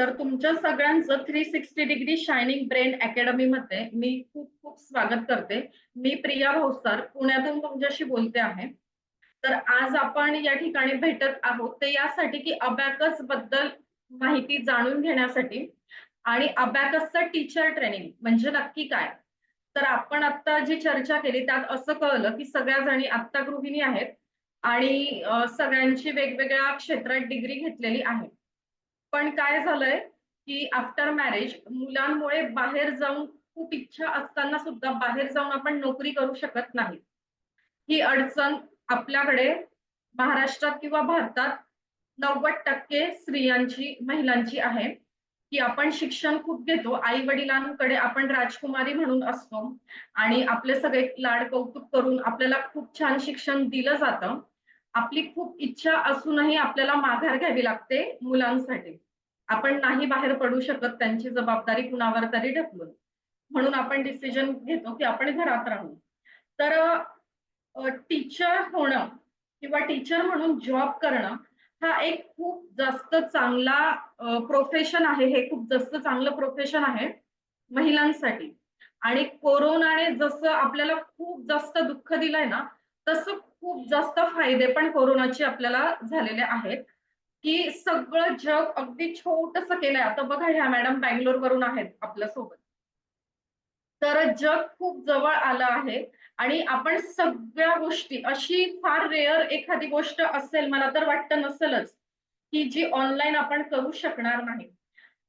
तर तुमच्या सगळ्यांचं 360 डिग्री शायनिंग ब्रेन अकॅडमी मध्ये मी खूप खूप स्वागत करते. मी प्रिया भोसदार पुण्यातून तुमच्याशी बोलते आहे. तर आज आपण या ठिकाणी भेटत आहोत ते यासाठी की अबॅकस बद्दल माहिती जाणून घेण्यासाठी आणि अबॅकसचं टीचर ट्रेनिंग म्हणजे नक्की काय? तर आपण आता जी चर्चा केली त्यात असं कळलं की सगळ्या जणी आत्ता गृहिणी आहेत आणि सगळ्यांची वेगवेगळ्या क्षेत्रात डिग्री घेतलेली आहे. पण काय झालंय, की आफ्टर मॅरेज मुलांमुळे बाहेर जाऊन खूप इच्छा असताना सुद्धा बाहेर जाऊन आपण नोकरी करू शकत नाही. ही अडचण आपल्याकडे महाराष्ट्रात किंवा भारतात 90% स्त्रियांची, महिलांची आहे, की आपण शिक्षण खूप घेतो. आई-वडिलांकडे आपण राजकुमारी म्हणून असतो आणि आपले सगळे लाड कौतुक करून आपल्याला खूप छान शिक्षण दिलं जातं. आपली खूप इच्छा असूनही आपल्याला माघार घ्यावी लागते मुलांसाठी. आपण नाही बाहेर पडू शकत त्यांची जबाबदारी कुणावर तरी ढकलून. म्हणून आपण डिसिजन घेतो, की आपण घरात राहू. तर टीचर होणं किंवा टीचर म्हणून जॉब करणं हा एक खूप जास्त चांगला प्रोफेशन आहे. हे खूप जास्त चांगलं प्रोफेशन आहे महिलांसाठी. आणि कोरोनाने जसं आपल्याला खूप जास्त दुःख दिलंय ना, तसं खूप जास्त फायदे पण कोरोनाचे आपल्याला झालेले आहेत, की सगळं जग अगदी छोटंसं केलंय. आता बघा ह्या मॅडम बंगलोरवरून आहेत आपल्यासोबत. तर जग खूप जवळ आलं आहे आणि आपण सगळ्या गोष्टी अशी फार रेअर एखादी गोष्ट असेल, मला तर वाटतं नसेलच, की जी ऑनलाईन आपण करू शकणार नाही.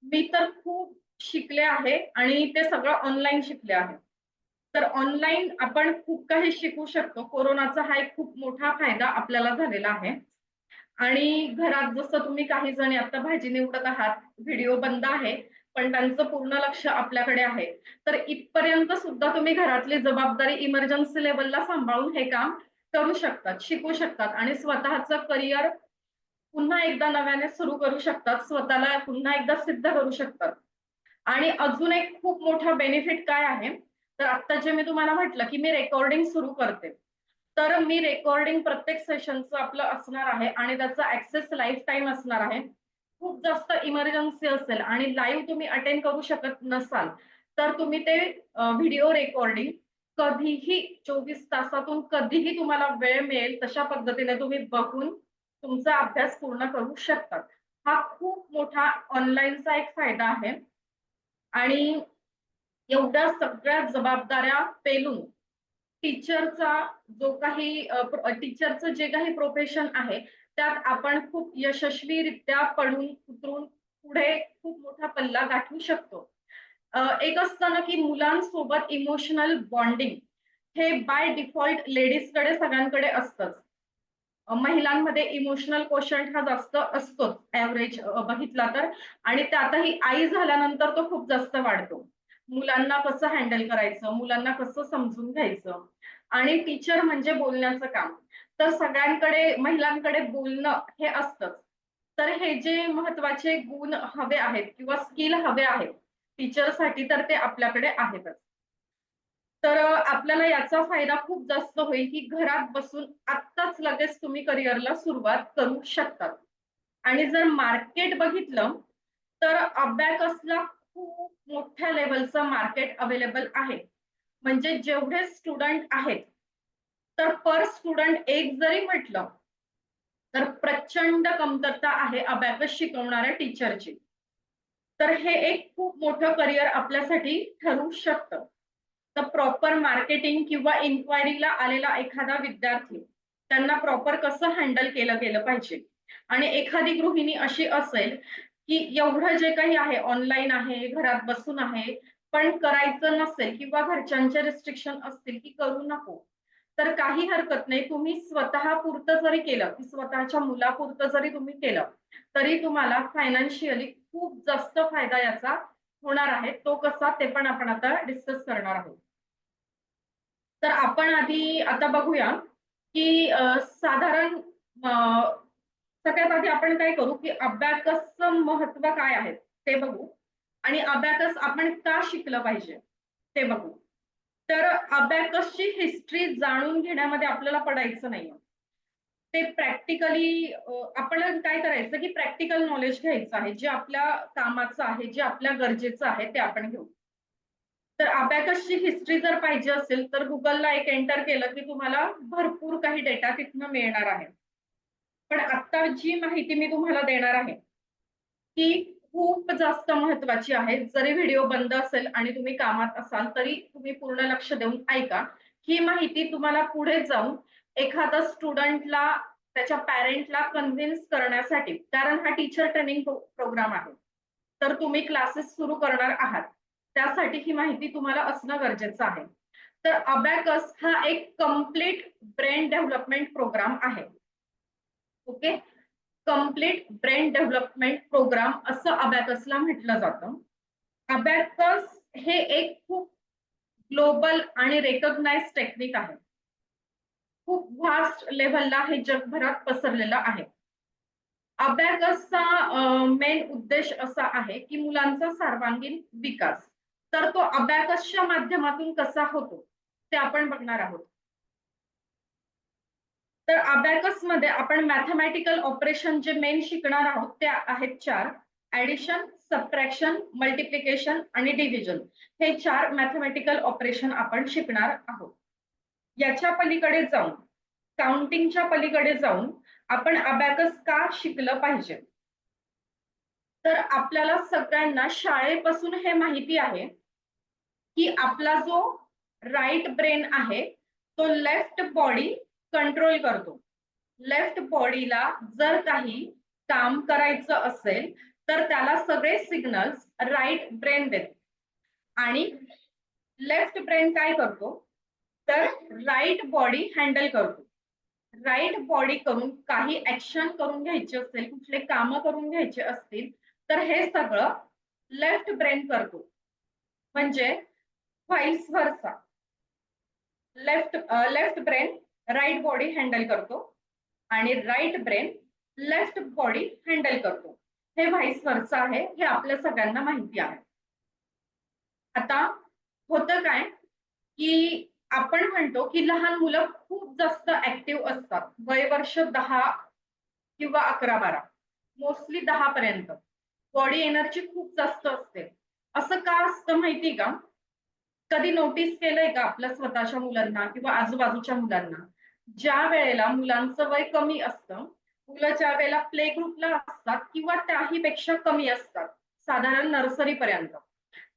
मी तर खूप शिकले आहे आणि ते सगळं ऑनलाईन शिकले आहे. तर ऑनलाईन आपण खूप काही शिकू शकतो. कोरोनाचा हा एक खूप मोठा फायदा आपल्याला झालेला आहे. आणि घरात जसं तुम्ही काही जणी आता भाजी निवडत आहात, व्हिडिओ बंद आहे, पण त्यांचं पूर्ण लक्ष आपल्याकडे आहे. तर इथपर्यंत सुद्धा तुम्ही घरातली जबाबदारी इमर्जन्सी लेव्हलला सांभाळून हे काम करू शकतात, शिकू शकतात आणि स्वतःचं करिअर पुन्हा एकदा नव्याने सुरू करू शकतात. स्वतःला पुन्हा एकदा सिद्ध करू शकतात. आणि अजून एक खूप मोठा बेनिफिट काय आहे, तर आत्ता जे मी तुम्हाला म्हटलं, की मी रेकॉर्डिंग सुरू करते. तर मी रेकॉर्डिंग प्रत्येक सेशनचं आपलं असणार आहे आणि त्याचा ॲक्सेस लाईफटाईम असणार आहे. खूप जास्त इमर्जन्सी असेल आणि लाईव्ह तुम्ही अटेंड करू शकत नसाल, तर तुम्ही ते व्हिडिओ रेकॉर्डिंग कधीही 24 तासातून कधीही तुम्हाला वेळ मिळेल तशा पद्धतीने तुम्ही बघून तुमचा अभ्यास पूर्ण करू शकतात. हा खूप मोठा ऑनलाईनचा एक फायदा आहे आणि एवढ्या सगळ्या जबाबदाऱ्या पेलून टीचरचा जो काही टीचरचं जे काही प्रोफेशन आहे, त्यात आपण खूप यशस्वीरित्या पडून उतरून पुढे खूप मोठा पल्ला गाठू शकतो. एक असतं ना, की मुलांसोबत इमोशनल बॉन्डिंग हे बाय डिफॉल्ट लेडीजकडे सगळ्यांकडे असतंच. महिलांमध्ये इमोशनल कोशंट हा जास्त असतोच ॲव्हरेज बघितला तर आणि त्यातही आई झाल्यानंतर तो खूप जास्त वाढतो. मुलांना कसं हँडल करायचं, मुलांना कसं समजून घ्यायचं आणि टीचर म्हणजे बोलण्याचं काम. तर सगळ्यांकडे महिलांकडे बोलणं हे असतंच. तर हे जे महत्त्वाचे गुण हवे आहेत किंवा स्किल हवे आहेत टीचरसाठी तर ते आपल्याकडे आहेतच. तर आपल्याला याचा फायदा खूप जास्त होईल, की घरात बसून आत्ताच लगेच तुम्ही करिअरला सुरुवात करू शकतात. आणि जर मार्केट बघितलं, तर अबॅकसला खूप मोठ्या लेव्हलचं मार्केट अवेलेबल आहे. म्हणजे जेवढे स्टुडंट आहेत, तर पर स्टुडंट एक जरी म्हटलं, तर प्रचंड कमतरता आहे अबॅकस शिकवणाऱ्या टीचरची. तर हे एक खूप मोठं करिअर आपल्यासाठी ठरू शकतं. तर प्रॉपर मार्केटिंग किंवा इन्क्वायरीला आलेला एखादा विद्यार्थी, त्यांना प्रॉपर कसं हँडल केलं गेलं पाहिजे. आणि एखादी गृहिणी अशी असेल, की एवढं जे काही आहे, ऑनलाईन आहे, घरात बसून आहे, पण करायचं नसेल किंवा घरच्यांचे रिस्ट्रिक्शन असतील, की करू नको. तर काही हरकत नाही. तुम्ही स्वतःपुरतं जरी केलं, की स्वतःच्या मुलापुरतं जरी तुम्ही केलं, तरी तुम्हाला फायनान्शियली खूप जास्त फायदा याचा होणार आहे. तो कसा ते पण आपण आता डिस्कस करणार आहोत. तर आपण आधी आता बघूया, की साधारण अ, सगळ्यात आधी आपण काय करू, की अबॅकसचं महत्त्व काय आहे ते बघू आणि अबॅकस आपण का शिकलं पाहिजे ते बघू. तर अबॅकसची हिस्ट्री जाणून घेण्यामध्ये आपल्याला पडायचं नाहीये. ते प्रॅक्टिकली आपण काय करायचं की प्रॅक्टिकल नॉलेज घ्यायचं आहे, जे आपल्या कामाचं आहे, जे आपल्या गरजेचं आहे ते आपण घेऊ. तर अबॅकसची हिस्ट्री जर पाहिजे असेल तर Googleला एक एंटर केलं की तुम्हाला भरपूर काही डेटा तिथनं मिळणार आहे. पण आता जी माहिती मी तुम्हाला देणार आहे, ती खूप जास्त महत्त्वाची आहे. जरी व्हिडिओ बंद असेल आणि तुम्ही कामात असाल, तरी तुम्ही पूर्ण लक्ष देऊन ऐका. ही माहिती तुम्हाला पुढे जाऊन एखादा स्टुडंटला, त्याच्या पॅरेंटला कन्व्हिन्स करण्यासाठी, कारण हा टीचर ट्रेनिंग प्रोग्राम आहे. तर तुम्ही क्लासेस सुरू करणार आहात. त्यासाठी ही माहिती तुम्हाला असणं गरजेचं आहे. तर अबॅकस हा एक कंप्लीट ब्रेन डेव्हलपमेंट प्रोग्राम आहे. Okay. Complete brain development program असं अबॅकसला म्हटलं जातं. अबॅकस हे एक खूप ग्लोबल आणि रेकग्नाइज्ड टेक्निक आहे. खूप व्हास्ट लेव्हलला हे जगभरात पसरलेलं आहे. अबॅकसचा मेन उद्देश असा आहे की मुलांचा सर्वांगीण विकास. तर तो अबॅकसच्या माध्यमातून कसा होतो ते आपण बघणार आहोत. तर अबॅकस मध्ये आपण मॅथमॅटिकल ऑपरेशन जे मेन शिकणार आहोत ते आहेत 4. ॲडिशन, सबट्रॅक्शन, मल्टिप्लिकेशन आणि डिव्हिजन. हे 4 मॅथमॅटिकल ऑपरेशन आपण शिकणार आहोत. याच्या पलीकडे जाऊन, काउंटिंगच्या पलीकडे जाऊन आपण अबॅकस का शिकलं पाहिजे? तर आपल्याला सगळ्यांना शाळेपासून हे माहिती आहे की आपला जो राईट ब्रेन आहे तो लेफ्ट बॉडी कंट्रोल करतो. लेफ्ट बॉडीला जर काही काम करायचं असेल तर त्याला सगळे सिग्नल्स राईट ब्रेन देते आणि लेफ्ट ब्रेन काय करतो तर राईट बॉडी हँडल करतो. राईट बॉडी करून काही ऍक्शन करून घ्यायची असेल, कुठले काम करून घ्यायचे असतील तर हे सगळं लेफ्ट ब्रेन करतो. म्हणजे vice versa. Left brain right body handle करतो आणि right brain left body handle करतो. हे व्हाईस व्हर्सा आहे, हे आपल्या सगळ्यांना माहिती आहे. आता होतं काय की आपण म्हणतो की लहान मुलं खूप जास्त ऍक्टिव्ह असतात. वय वर्ष 10 किंवा 11-12, मोस्टली 10 पर्यंत बॉडी एनर्जी खूप जास्त असते. असं का असतं माहिती का? कधी नोटीस केलंय का आपल्या स्वतःच्या मुलांना किंवा आजूबाजूच्या मुलांना? ज्या वेळेला मुलांचं वय कमी असतं, मुलं ज्या वेळेला प्ले ग्रुपला असतात किंवा त्याही पेक्षा कमी असतात, साधारण नर्सरी पर्यंत,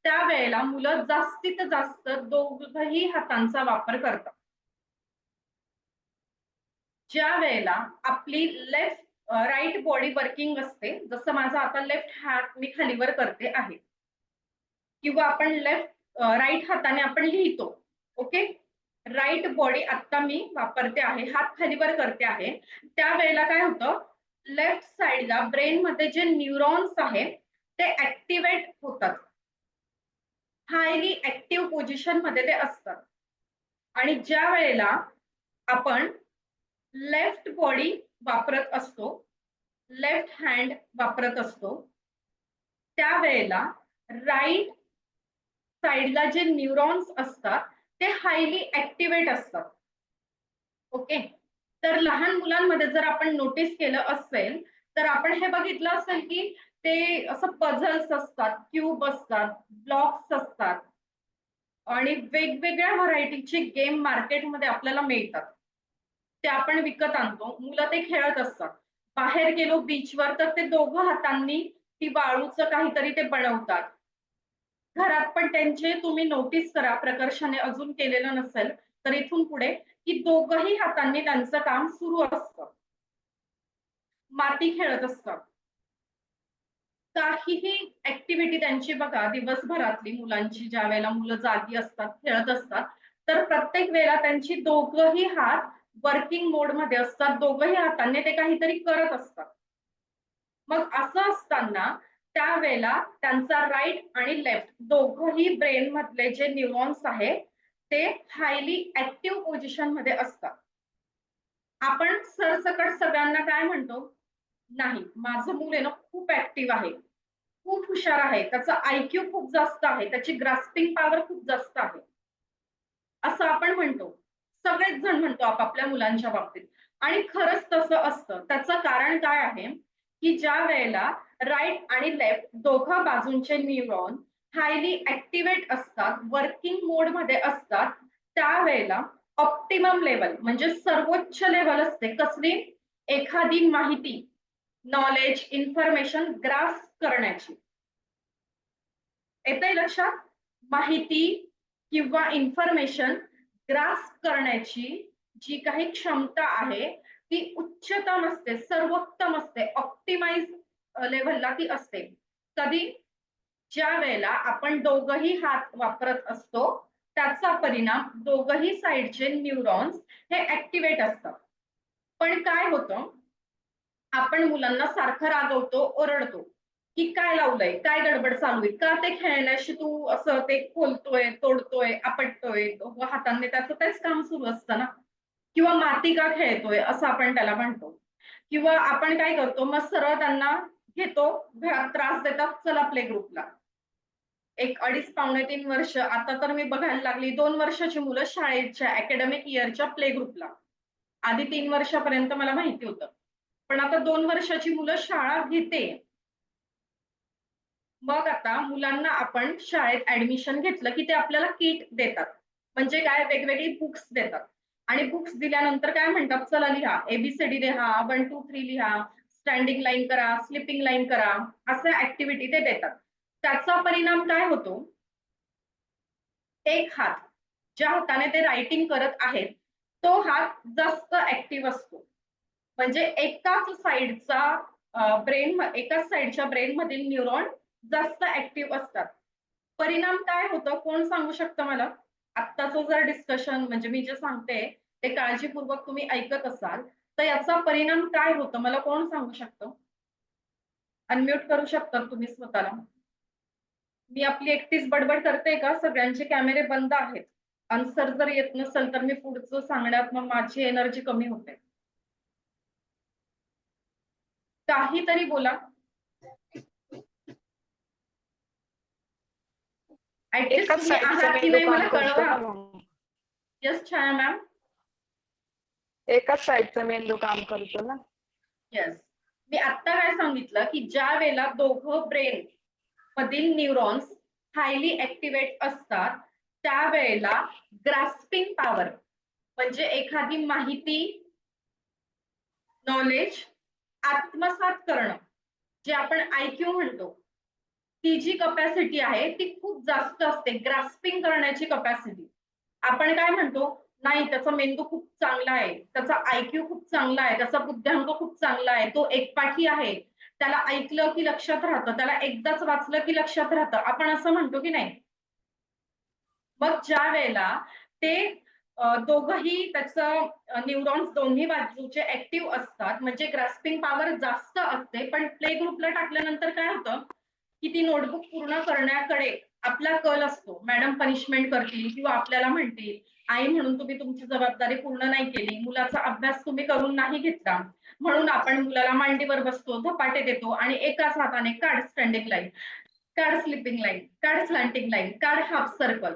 त्यावेळेला मुलं जास्तीत जास्त दोघही हातांचा वापर करतात. ज्या वेळेला आपली राईट बॉडी वर्किंग असते, जसं माझा आता लेफ्ट हात मी खालीवर करते आहे किंवा आपण राईट हाताने आपण लिहितो. ओके. राईट बॉडी आता मी वापरते आहे, हात खालीवर करते आहे. त्यावेळेला काय होतं, लेफ्ट साइडला ब्रेन मध्ये जे न्यूरॉन्स आहेत ते ऍक्टिव्हेट होतात. हायली ऍक्टिव्ह पोझिशन मध्ये ते असतात. आणि ज्या वेळेला आपण लेफ्ट बॉडी वापरत असतो, लेफ्ट हँड वापरत असतो, त्यावेळेला राईट साइडला जे न्यूरॉन्स असतात ते हायली ऍक्टिव्हेट असतात. ओके. तर लहान मुलांमध्ये जर आपण नोटीस केलं असेल तर आपण हे बघितलं असेल की ते असं पझल्स असतात, क्यूब असतात, ब्लॉक्स असतात आणि वेगवेगळ्या व्हरायटीचे गेम मार्केटमध्ये आपल्याला मिळतात. ते आपण विकत आणतो, मुलं ते खेळत असतात. बाहेर गेलो बीचवर तर ते दोघं हातांनी ती वाळूचं काहीतरी ते बनवतात. घरात पण त्यांचे तुम्ही नोटीस करा, प्रकर्षाने अजून केलेलं नसेल तर इथून पुढे की दोघंही हातांनी त्यांचं काम सुरू असतं. माती खेळत असतात. काहीही ऍक्टिव्हिटी त्यांची बघा दिवसभरातली मुलांची, ज्या वेळेला मुलं जागी असतात, खेळत असतात, तर प्रत्येक वेळेला त्यांची दोघंही हात वर्किंग मोड मध्ये असतात. दोघंही हातांनी ते काहीतरी करत असतात. मग असं असताना त्यावेळेला त्यांचा राईट आणि लेफ्ट दोघंही ब्रेन मधले जे न्यूरॉन्स आहेत ते हायली ऍक्टिव्ह पोझिशन मध्ये असतात. आपण सरसकट सगळ्यांना काय म्हणतो, नाही माझं मूल आहे ना खूप ऍक्टिव्ह आहे, खूप हुशार आहे, त्याचा आयक्यू खूप जास्त आहे, त्याची ग्रास्पिंग पॉवर खूप जास्त आहे, असं आपण म्हणतो. सगळेच जण म्हणतो आपापल्या मुलांच्या बाबतीत. आणि खरंच तसं असतं. त्याचं कारण काय आहे, की ज्या वेळेला राईट आणि लेफ्ट दोघं बाजूंचे न्यूरॉन हायली ऍक्टिव्हेट असतात, वर्किंग मोड मध्ये असतात, त्यावेळेला ऑप्टिमम लेवल म्हणजे सर्वोच्च लेवल असते कसली, एखादी माहिती, नॉलेज, इन्फॉर्मेशन ग्रास्प करण्याची. येतंय लक्षात? माहिती किंवा इन्फॉर्मेशन ग्रास्प करण्याची जी काही क्षमता आहे ती उच्चतम असते, सर्वोत्तम असते, ऑप्टिमाइज लेव्हलला ती असते. कधी? ज्या वेळेला आपण दोघही हात वापरत असतो, त्याचा परिणाम दोघही साइडचे न्यूरॉन्स हे ऍक्टिव्हेट असतात. पण काय होतं, आपण मुलांना सारखं रागवतो, ओरडतो, की काय लावलंय, काय गडबड चालू आहे, का ते खेळण्याशी तू असं ते खोलतोय, तोडतोय, आपटतोय, हातांनी त्याचं तेच काम सुरू असतं ना. किंवा माती का खेळतोय असं आपण त्याला म्हणतो. किंवा आपण काय करतो, मग सरळ त्यांना घेतो, घरात त्रास देतात, चला प्ले ग्रुपला. एक 2.5-3 वर्ष आता तर मी बघायला लागली, 2 वर्षाची मुलं शाळेच्या अकॅडमिक इयरच्या प्ले ग्रुपला. आधी 3 वर्षापर्यंत मला माहिती होतं. पण आता 2 वर्षाची मुलं शाळा घेते. मग आता मुलांना आपण शाळेत ऍडमिशन घेतलं की ते आपल्याला किट देतात. म्हणजे काय, वेगवेगळी बुक्स देतात. आणि बुक्स दिल्यानंतर काय म्हणतात, चला लिहा, एबीसीडी लिहा, 1 2 3 लिहा, स्टँडिंग लाईन करा, स्लिपिंग लाईन करा, अशा ऍक्टिव्हिटी ते देतात. त्याचा परिणाम काय होतो, एक हात ज्या हाताने ते रायटिंग करत आहेत, तो हात जास्त ऍक्टिव्ह असतो. म्हणजे एकाच साइडच्या ब्रेन मधील न्यूरॉन जास्त ऍक्टिव्ह असतात. परिणाम काय होतं, कोण सांगू शकतं मला? आत्ताचं जर डिस्कशन म्हणजे मी जे सांगते ते काळजीपूर्वक तुम्ही ऐकत असाल, तर याचा परिणाम काय होतं मला कोण सांगू शकतं? अनम्यूट करू शकता तुम्ही स्वतःला. मी आपली एकटीच बडबड करते का? सगळ्यांचे कॅमेरे बंद आहेत. आन्सर जर येत नसेल तर मी पुढचं सांगण्यात मग माझी एनर्जी कमी होते. काहीतरी बोला. ऍटलीस्ट एकाच तुम्ही साईडचा आहात की मेंदू नाही काम मला करतो कळवा. ना मग. येस छाया मॅम. एकाच साईडचा मेंदू काम करतो ना. येस. मी आत्ता काय सांगितलं, की ज्या वेळेला दोघं ब्रेन मधील न्यूरॉन्स हायली ऍक्टिव्हेट असतात, त्यावेळेला ग्रास्पिंग पॉवर म्हणजे एखादी माहिती, नॉलेज आत्मसात करणं, जे आपण IQ म्हणतो, ती जी कपॅसिटी आहे ती खूप जास्त असते, ग्रास्पिंग करण्याची कपॅसिटी. आपण काय म्हणतो, नाही त्याचा मेंदू खूप चांगला आहे, त्याचा IQ खूप चांगला आहे, त्याचा बुद्ध्यांक खूप चांगला आहे, तो एकपाठी आहे, त्याला ऐकलं की लक्षात राहतं, त्याला एकदाच वाचलं की लक्षात राहतं, आपण असं म्हणतो की नाही? मग ज्या वेळेला ते दोघंही त्याचं न्यूरॉन्स दोन्ही बाजूचे ऍक्टिव्ह असतात, म्हणजे ग्रास्पिंग पॉवर जास्त असते, पण प्ले ग्रुपला टाकल्यानंतर काय होतं, की ती नोटबुक पूर्ण करण्याकडे आपला कल असतो. मॅडम पनिशमेंट करतील किंवा आपल्याला म्हणतील, आई म्हणून तुम्ही तुमची जबाबदारी पूर्ण नाही केली, मुलाचा अभ्यास तुम्ही करून नाही घेतला, म्हणून आपण मुलाला मांडीवर बसतो, धपाटे देतो आणि एकाच हाताने काढ स्टँडिंग लाईन, काढ स्लिपिंग लाईन, काढ स्लॅन्टिंग लाईन, काढ हाफ सर्कल.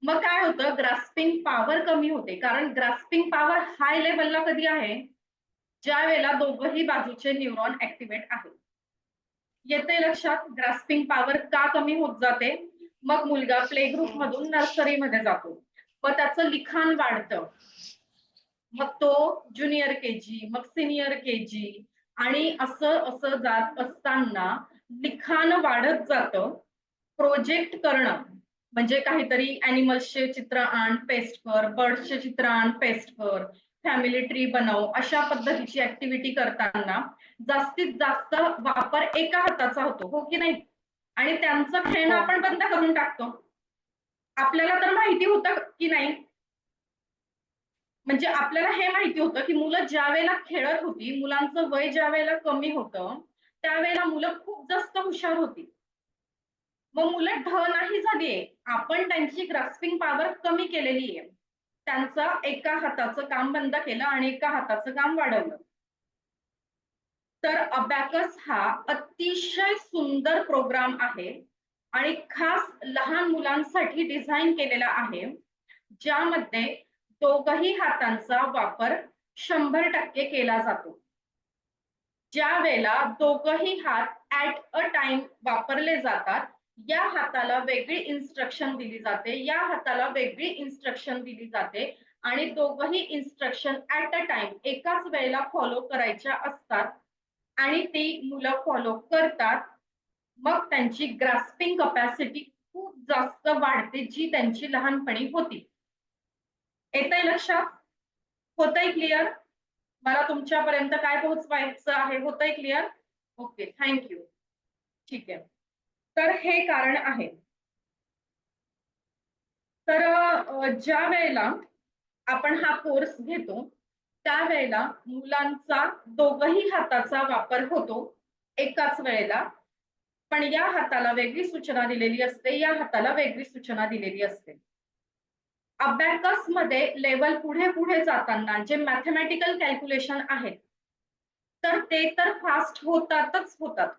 मग काय होतं, ग्रास्पिंग पॉवर कमी होते. कारण ग्रास्पिंग पॉवर हाय लेवलला कधी आहे, ज्या वेळेला दोघही बाजूचे न्यूरॉन ऍक्टिव्हेट आहेत. येते लक्षात ग्रास्पिंग पॉवर का कमी होत जाते? मग मुलगा प्ले ग्रुप मधून नर्सरीमध्ये जातो, मग त्याचं लिखाण वाढतं, मग तो ज्युनियर केजी, मग सिनियर केजी, आणि असं असं जात असताना लिखाण वाढत जातं. प्रोजेक्ट करणं म्हणजे काहीतरी अॅनिमल्सचे चित्र आण, पेस्ट कर, बर्ड्सचे चित्र आण, पेस्ट कर, फॅमिली ट्री बनव, अशा पद्धतीची ऍक्टिव्हिटी करताना जास्तीत जास्त वापर एका हाताचा होतो, हो की नाही? आणि त्यांचं खेळणं हो. आपण बंद करून टाकतो. आपल्याला तर माहिती होतं की नाही, म्हणजे आपल्याला हे माहिती होतं की मुलं ज्या वेळेला खेळत होती, मुलांचं वय ज्या वेळेला कमी होतं, त्यावेळेला मुलं खूप जास्त हुशार होती. मग मुलं ढ नाही झालीये, आपण त्यांची ग्रास्पिंग पॉवर कमी केलेली आहे. त्यांचं एका हाताचं काम बंद केलं आणि एका हाताचं काम वाढवलं. तर अबॅकस हा अतिशय सुंदर प्रोग्राम आहे आणि खास लहान मुलांसाठी डिझाईन केलेला आहे, ज्यामध्ये दोघही हातांचा वापर 100% केला जातो. ज्या वेळेला दोघही हात ऍट अ टाइम वापरले जातात, या हाताला वेगळी इन्स्ट्रक्शन दिली जाते, या हाताला वेगळी इन्स्ट्रक्शन दिली जाते आणि दोघही इन्स्ट्रक्शन ऍट अ टाइम एकाच वेळेला फॉलो करायच्या असतात आणि ती मुलं फॉलो करतात. मग त्यांची ग्रास्पिंग कपॅसिटी खूप जास्त वाढते, जी त्यांची लहानपणी होती. येतंय लक्षात? होतंय क्लिअर? मला तुमच्यापर्यंत काय पोहोचवायचं आहे, होतंय क्लिअर? Okay, thank you. ठीक आहे. तर हे कारण आहे. तर ज्या वेळेला आपण हा कोर्स घेतो, त्यावेळेला मुलांचा दोघही हाताचा वापर होतो एकाच वेळेला. पण या हाताला वेगळी सूचना दिलेली असते, या हाताला वेगळी सूचना दिलेली असते. अबॅकस मध्ये लेवल पुढे पुढे जाताना जे मॅथमॅटिकल कॅल्क्युलेशन आहेत, तर ते तर फास्ट होतातच होतात,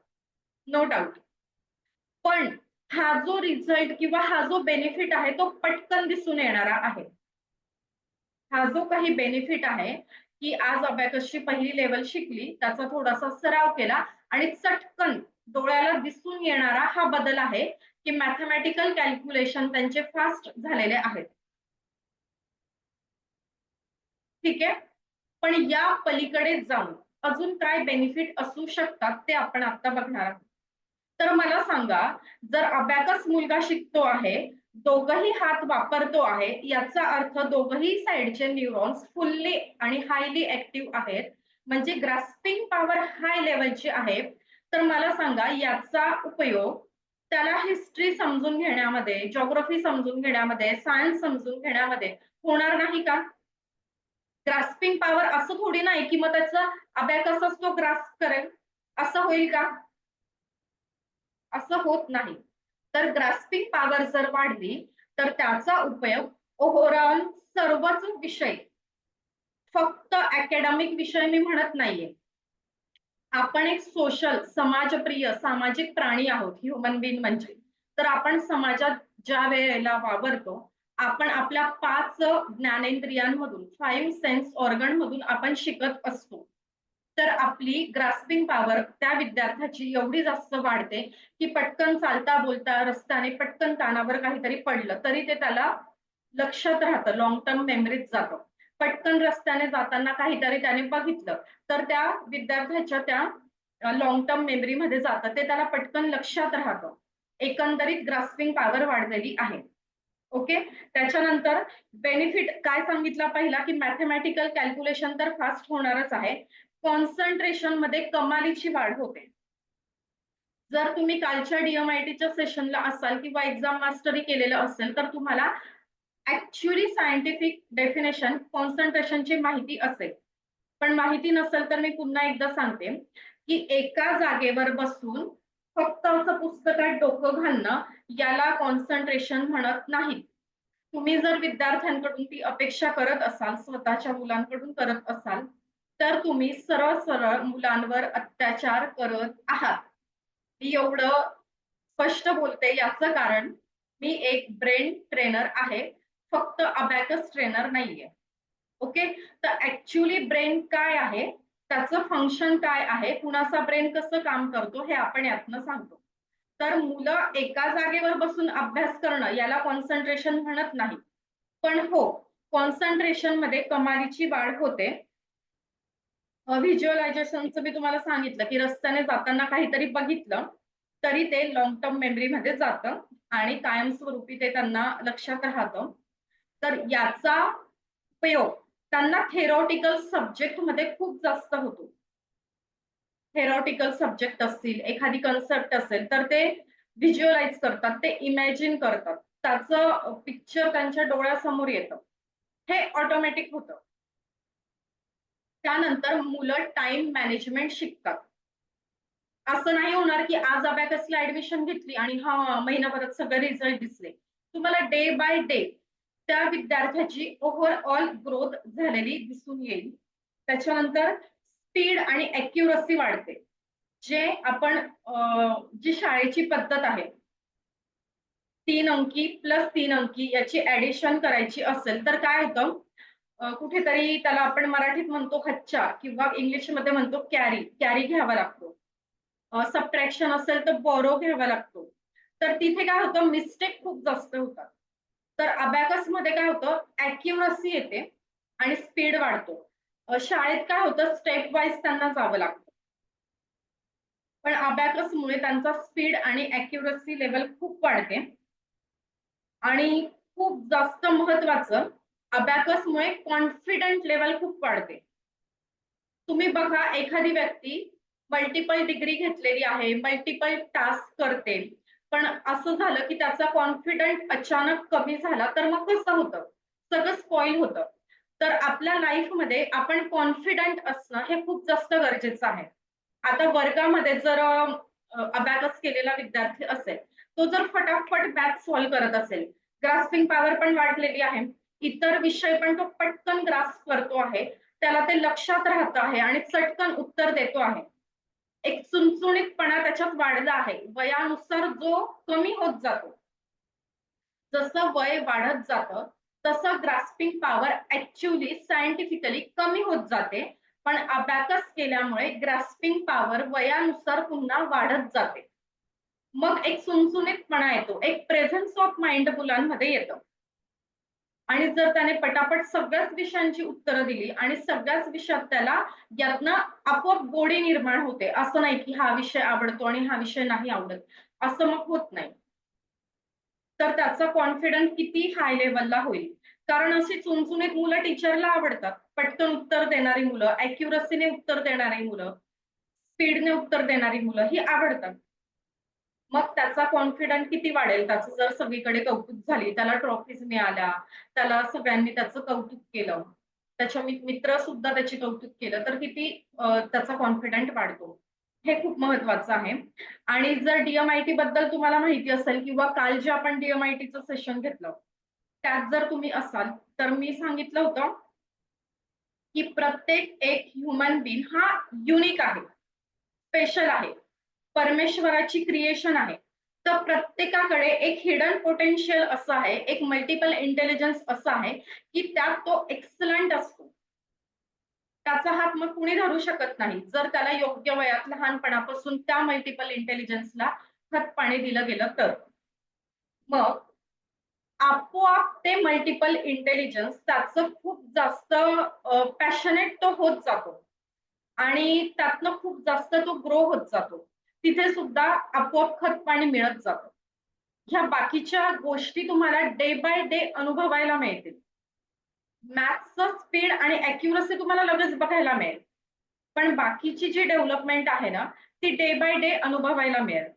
नो डाऊट. पण हा जो रिझल्ट किंवा हा जो बेनिफिट आहे, तो पटकन दिसून येणारा आहे. हा जो काही बेनिफिट आहे, की आज अबॅकसची पहिली लेवल शिकली, त्याचा थोडासा सराव केला आणि चटकन डोळ्याला दिसून येणारा हा बदल आहे, की मॅथमॅटिकल कॅल्क्युलेशन त्यांचे फास्ट झालेले आहेत. ठीक आहे. पण या पलीकडे जाऊन अजून काय बेनिफिट असू शकतात, ते आपण आता बघणार आहोत. तर मला सांगा, जर अबॅकस मुलगा शिकतो आहे, दोघही हात वापरतो आहे, याचा अर्थ दोघही साइडचे न्यूरॉन्स फुल्ली आणि हायली ऍक्टिव्ह आहेत, म्हणजे ग्रास्पिंग पॉवर हाय लेवलची आहे. तर मला सांगा, याचा उपयोग त्याला हिस्ट्री समजून घेण्यामध्ये, जिओग्राफी समजून घेण्यामध्ये, सायन्स समजून घेण्यामध्ये होणार नाही का? ग्रास्पिंग पॉवर असं थोडी नाही की मग त्याचा अबॅकसच तो ग्रास्प करेल, असं होईल का? असं होत नाही. तर ग्रास्पिंग पॉवर जर वाढली, तर त्याचा उपयोग ओव्हरऑल सर्वच विषय, फक्त अकॅडमिक विषय मी म्हणत नाहीये. आपण एक सोशल, समाजप्रिय, सामाजिक प्राणी आहोत, ह्युमन बीइंग म्हणजे. तर आपण समाजात ज्या वेळेला वावरतो, आपण आपल्या 5 ज्ञानेंद्रियांमधून, 5 सेन्स ऑर्गन मधून आपण शिकत असतो. तर आपली ग्रास्पिंग पॉवर त्या विद्यार्थ्याची एवढी जास्त वाढते, की पटकन चालता बोलता रस्त्याने पटकन कानावर काहीतरी पडलं तरी ते त्याला लक्षात राहतं, लॉंग टर्म मेमरीत जातं. पटकन रस्त्याने जाताना काहीतरी त्याने बघितलं, तर त्या विद्यार्थ्याच्या त्या लॉंग टर्म मेमरीमध्ये जातं, ते त्याला पटकन लक्षात राहतं. एकंदरीत ग्रास्पिंग पॉवर वाढलेली आहे. ओके. त्याच्यानंतर बेनिफिट काय सांगितला पहिला, की मॅथमॅटिकल कॅल्क्युलेशन तर फास्ट होणारच आहे. कॉन्सन्ट्रेशन मध्ये कमालीची वाढ होते. जर तुम्ही कालच्या DMITच्या सेशनला असाल किंवा एक्झाम मास्टरी केलेलं असेल, तर तुम्हाला ऍक्च्युअली सायंटिफिक डेफिनेशन कॉन्सन्ट्रेशनची माहिती असेल. पण माहिती नसेल तर मी पुन्हा एकदा सांगते, की एका जागेवर बसून फक्त असं पुस्तकात डोकं घालणं, याला कॉन्सन्ट्रेशन म्हणत नाही. तुम्ही जर विद्यार्थ्यांकडून ती अपेक्षा करत असाल, स्वतःच्या मुलांकडून करत असाल, तर तुम्ही सरळ सरळ मुलांवर अत्याचार करत आहात. मी एवढं स्पष्ट बोलते, याचं कारण मी एक ब्रेन ट्रेनर आहे, फक्त अबॅकस ट्रेनर नाहीये. ओके. तर ऍक्च्युली ब्रेन काय आहे, त्याचं फंक्शन काय आहे, कुणाचा ब्रेन कसं काम करतो, हे आपण यातनं सांगतो. तर मुलं एका जागेवर बसून अभ्यास करणं, याला कॉन्सन्ट्रेशन म्हणत नाही. पण हो, कॉन्सन्ट्रेशन मध्ये कमालीची वाढ होते. व्हिज्युअलायझेशनचं मी तुम्हाला सांगितलं, की रस्त्याने जाताना काहीतरी बघितलं तरी ते लॉंग टर्म मेमरीमध्ये जातं आणि कायमस्वरूपी ते त्यांना लक्षात राहतं. तर याचा उपयोग त्यांना थेरॉटिकल सब्जेक्ट मध्ये खूप जास्त होतो. थेरॉटिकल सब्जेक्ट असतील, एखादी कन्सेप्ट असेल, तर ते व्हिज्युअलाइज करतात, ते इमॅजिन करतात, त्याचं पिक्चर त्यांच्या डोळ्यासमोर येतं. हे ऑटोमॅटिक होतं. त्यानंतर मुलं टाइम मॅनेजमेंट शिकतात. असं नाही होणार, की आज अबॅकसला ऍडमिशन घेतली आणि महिनाभरात सगळे रिझल्ट दिसले. तुम्हाला डे बाय डे त्या विद्यार्थ्याची ओव्हरऑल ग्रोथ झालेली दिसून येईल. त्याच्यानंतर स्पीड आणि ॲक्युरसी वाढते. जे आपण जी शाळेची पद्धत आहे, 3 अंकी प्लस 3 अंकी याची ऍडिशन करायची असेल, तर काय होतं, कुठेतरी त्याला आपण मराठीत म्हणतो हच्चा किंवा इंग्लिशमध्ये म्हणतो कॅरी कॅरी घ्यावा लागतो. सबट्रॅक्शन असेल तर बोरो घ्यावा लागतो. तर तिथे काय होतं मिस्टेक खूप जास्त होतात. तर अबॅकसमध्ये काय होतं ॲक्युरसी येते आणि स्पीड वाढतो. शाळेत काय होतं स्टेप वाईज त्यांना जावं लागतं. पण अबॅकसमुळे त्यांचा स्पीड आणि ॲक्युरसी लेव्हल खूप वाढते आणि खूप जास्त महत्त्वाचं अबॅकसमुळे कॉन्फिडंट लेव्हल खूप वाढते. तुम्ही बघा एखादी व्यक्ती मल्टिपल डिग्री घेतलेली आहे, मल्टिपल टास्क करते. पण असं झालं की त्याचा कॉन्फिडंट अचानक कमी झाला, तर मग कसं होतं? सगळं स्पॉईल होतं. तर आपल्या लाईफमध्ये आपण कॉन्फिडंट असणं हे खूप जास्त गरजेचं आहे. आता वर्गामध्ये जर अबॅकस केलेला विद्यार्थी असेल, तो जर फटाफट मॅथ सॉल्व्ह करत असेल, ग्रास्पिंग पॉवर पण वाढलेली आहे. इतर विषय पण तो पटकन ग्रास्प करतो आहे. त्याला ते लक्षात राहतं आहे आणि चटकन उत्तर देतो आहे. एक चुणचुणीतपणा त्याच्यात वाढला आहे. वयानुसार जो कमी होत जातो. जसं वय वाढत जातं, तसं ग्रास्पिंग पॉवर ॲक्चुअली सायंटिफिकली कमी होत जाते. पण अबॅकस केल्यामुळे ग्रास्पिंग पॉवर वयानुसार पुन्हा वाढत जाते. मग एक चुणचुणीतपणा येतो. एक प्रेझन्स ऑफ माइंड मुलांमध्ये येतं. आणि जर त्याने पटापट सगळ्याच विषयांची उत्तरं दिली आणि सगळ्याच विषयात त्याला यातनं आपोआप गोडी निर्माण होते. असं नाही की हा विषय आवडतो आणि हा विषय नाही आवडत. असं मग होत नाही. तर त्याचा कॉन्फिडन्स किती हाय लेव्हलला होईल. कारण अशी चुणचुणीत मुलं टीचरला आवडतात. पटकन उत्तर देणारी मुलं, ॲक्युरसीने उत्तर देणारी मुलं, स्पीडने उत्तर देणारी मुलं ही आवडतात. मग त्याचा कॉन्फिडन्स किती वाढेल? त्याचं जर सगळीकडे कौतुक झाली, त्याला ट्रॉफीज मिळाल्या, त्याला सगळ्यांनी त्याचं कौतुक केलं, त्याच्या मित्र सुद्धा त्याचे कौतुक केलं, तर किती त्याचा कॉन्फिडन्स वाढतो. हे खूप महत्वाचं आहे. आणि जर डी बद्दल तुम्हाला माहिती असेल किंवा काल जे आपण डी-एम-आय-टीचं सेशन घेतलं, त्यात जर तुम्ही असाल, तर मी सांगितलं होतं, की प्रत्येक एक ह्युमन बीइंग हा युनिक आहे, स्पेशल आहे. परमेश्वराची क्रिएशन आहे. तर प्रत्येकाकडे एक हिडन पोटेन्शियल असं आहे, एक मल्टिपल इंटेलिजन्स असं आहे, की त्यात तो एक्सलंट असतो. त्याचा हात मग कुणी धरू शकत नाही. जर त्याला योग्य वयात लहानपणापासून त्या मल्टिपल इंटेलिजन्सला खतपाणी दिलं गेलं तर. मग आपोआप ते मल्टिपल इंटेलिजन्स त्याचं खूप जास्त पॅशनेट तो होत जातो आणि त्यातनं खूप जास्त तो ग्रो होत जातो. तिथे सुद्धा आपोआप खतपाणी मिळत जातं. ह्या बाकीच्या गोष्टी तुम्हाला डे बाय डे अनुभवायला मिळतील. मॅथ्सचं स्पीड आणि ॲक्युरसी तुम्हाला लगेच बघायला मिळेल. पण बाकीची जी डेव्हलपमेंट आहे ना, ती डे बाय डे अनुभवायला मिळेल.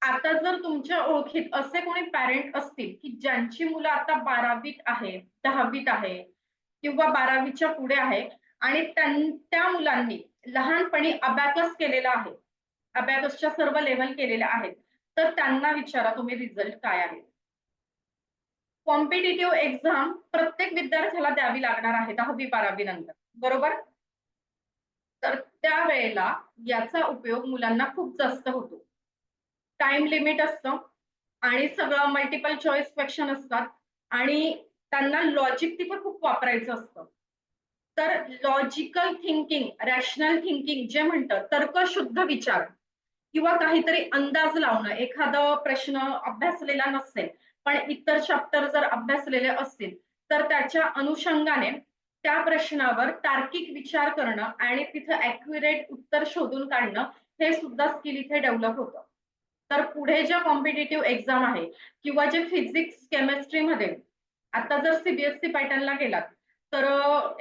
आता जर तुमच्या ओळखीत असे कोणी पॅरेंट असतील, की ज्यांची मुलं आता 12वीत आहे, 10वीत आहे किंवा 12वीच्या पुढे आहे आणि त्या मुलांनी लहानपणी अबॅकस केलेला आहे. अबॅकसच्या सर्व लेव्हल केलेल्या आहेत. तर त्यांना विचारा तुम्ही रिझल्ट काय आहे? कॉम्पिटिटिव्ह एक्झाम प्रत्येक विद्यार्थ्याला द्यावी लागणार आहे 10वी-12वी नंतर. बरोबर? तर त्यावेळेला याचा उपयोग मुलांना खूप जास्त होतो. टाईम लिमिट असतं आणि सगळं मल्टिपल चॉईस क्वेश्चन असतात आणि त्यांना लॉजिक तिथे खूप वापरायचं असतं. तर लॉजिकल थिंकिंग, रॅशनल थिंकिंग जे म्हणतं तर्कशुद्ध विचार किंवा काहीतरी अंदाज लावणं, एखादा प्रश्न अभ्यासलेला नसेल, पण इतर चॅप्टर जर अभ्यासलेले असतील, तर त्याच्या अनुषंगाने त्या प्रश्नावर तार्किक विचार करणं आणि तिथं ॲक्युरेट उत्तर शोधून काढणं, हे सुद्धा स्किल इथे डेव्हलप होतं. तर पुढे ज्या कॉम्पिटिटिव्ह एक्झाम आहे किंवा जे फिजिक्स, केमिस्ट्रीमध्ये आता जर सी पॅटर्नला गेलात, तर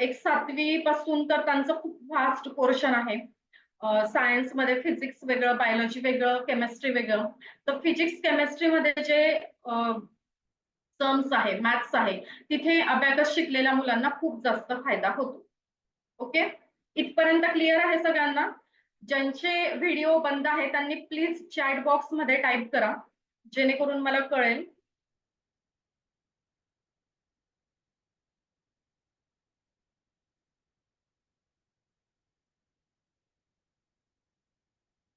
एक 7वी पासून तर त्यांचं खूप व्हास्ट पोर्शन आहे. सायन्समध्ये फिजिक्स वेगळं, बायोलॉजी वेगळं, केमिस्ट्री वेगळं. तर फिजिक्स, केमिस्ट्रीमध्ये जे सम्स आहे, मॅथ्स आहे, तिथे अबॅकस शिकलेल्या मुलांना खूप जास्त फायदा होतो. ओके? इथपर्यंत क्लिअर आहे सगळ्यांना? ज्यांचे व्हिडिओ बंद आहे त्यांनी प्लीज चॅट बॉक्समध्ये टाइप करा, जेणेकरून मला कळेल.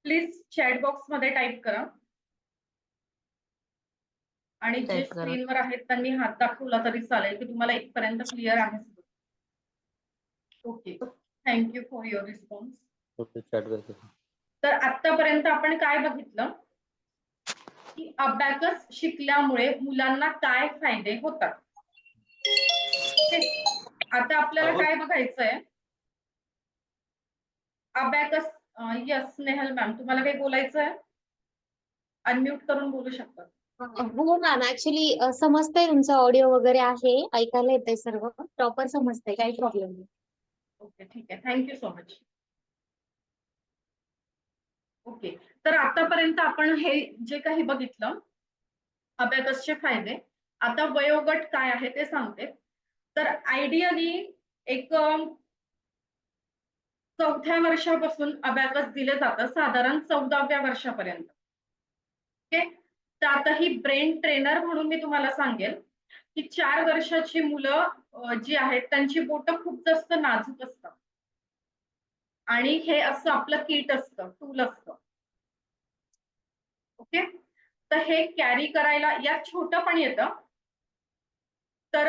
प्लीज चॅट बॉक्समध्ये टाइप करा. आणि जे टाइप करा. स्क्रीनवर आहेत त्यांनी हात दाखवला तरी चालेल, की तुम्हाला इथपर्यंत क्लिअर आहे. Okay, thank you for your response. Okay chat करते. तर आतापर्यंत आपण काय बघितलं की अबॅकस शिकल्यामुळे मुलांना काय फायदे होतात. ओके, आता आपल्याला काय बघायचंय. अबॅकस, यस स्नेहल मॅम, तुम्हाला काही बोलायचंय? अनम्यूट करून बोलू शकता. हो मॅम, ऍक्च्युली समजतंय तुमचं ऑडिओ वगैरे आहे, ऐकायला येतंय सर्व प्रॉपर समजतंय, काही प्रॉब्लेम नाही. ओके, ठीक आहे, थँक्यू सो मच. ओके, तर आतापर्यंत आपण हे जे काही बघितलं अबॅकसचे फायदे. आता वयोगट काय आहे ते सांगते. तर आयडियली एक 4थ्या वर्षापासून अबॅकस दिले जातं, साधारण 14व्या वर्षापर्यंत. ओके, तर आता ही ब्रेन ट्रेनर म्हणून मी तुम्हाला सांगेल की 4 वर्षाची मुलं जी आहेत त्यांची बोटं खूप जास्त नाजूक असतात आणि हे असं आपलं किट असतं, टूल असतं. ओके, तर हे कॅरी करायला यात छोटं पण येतं. तर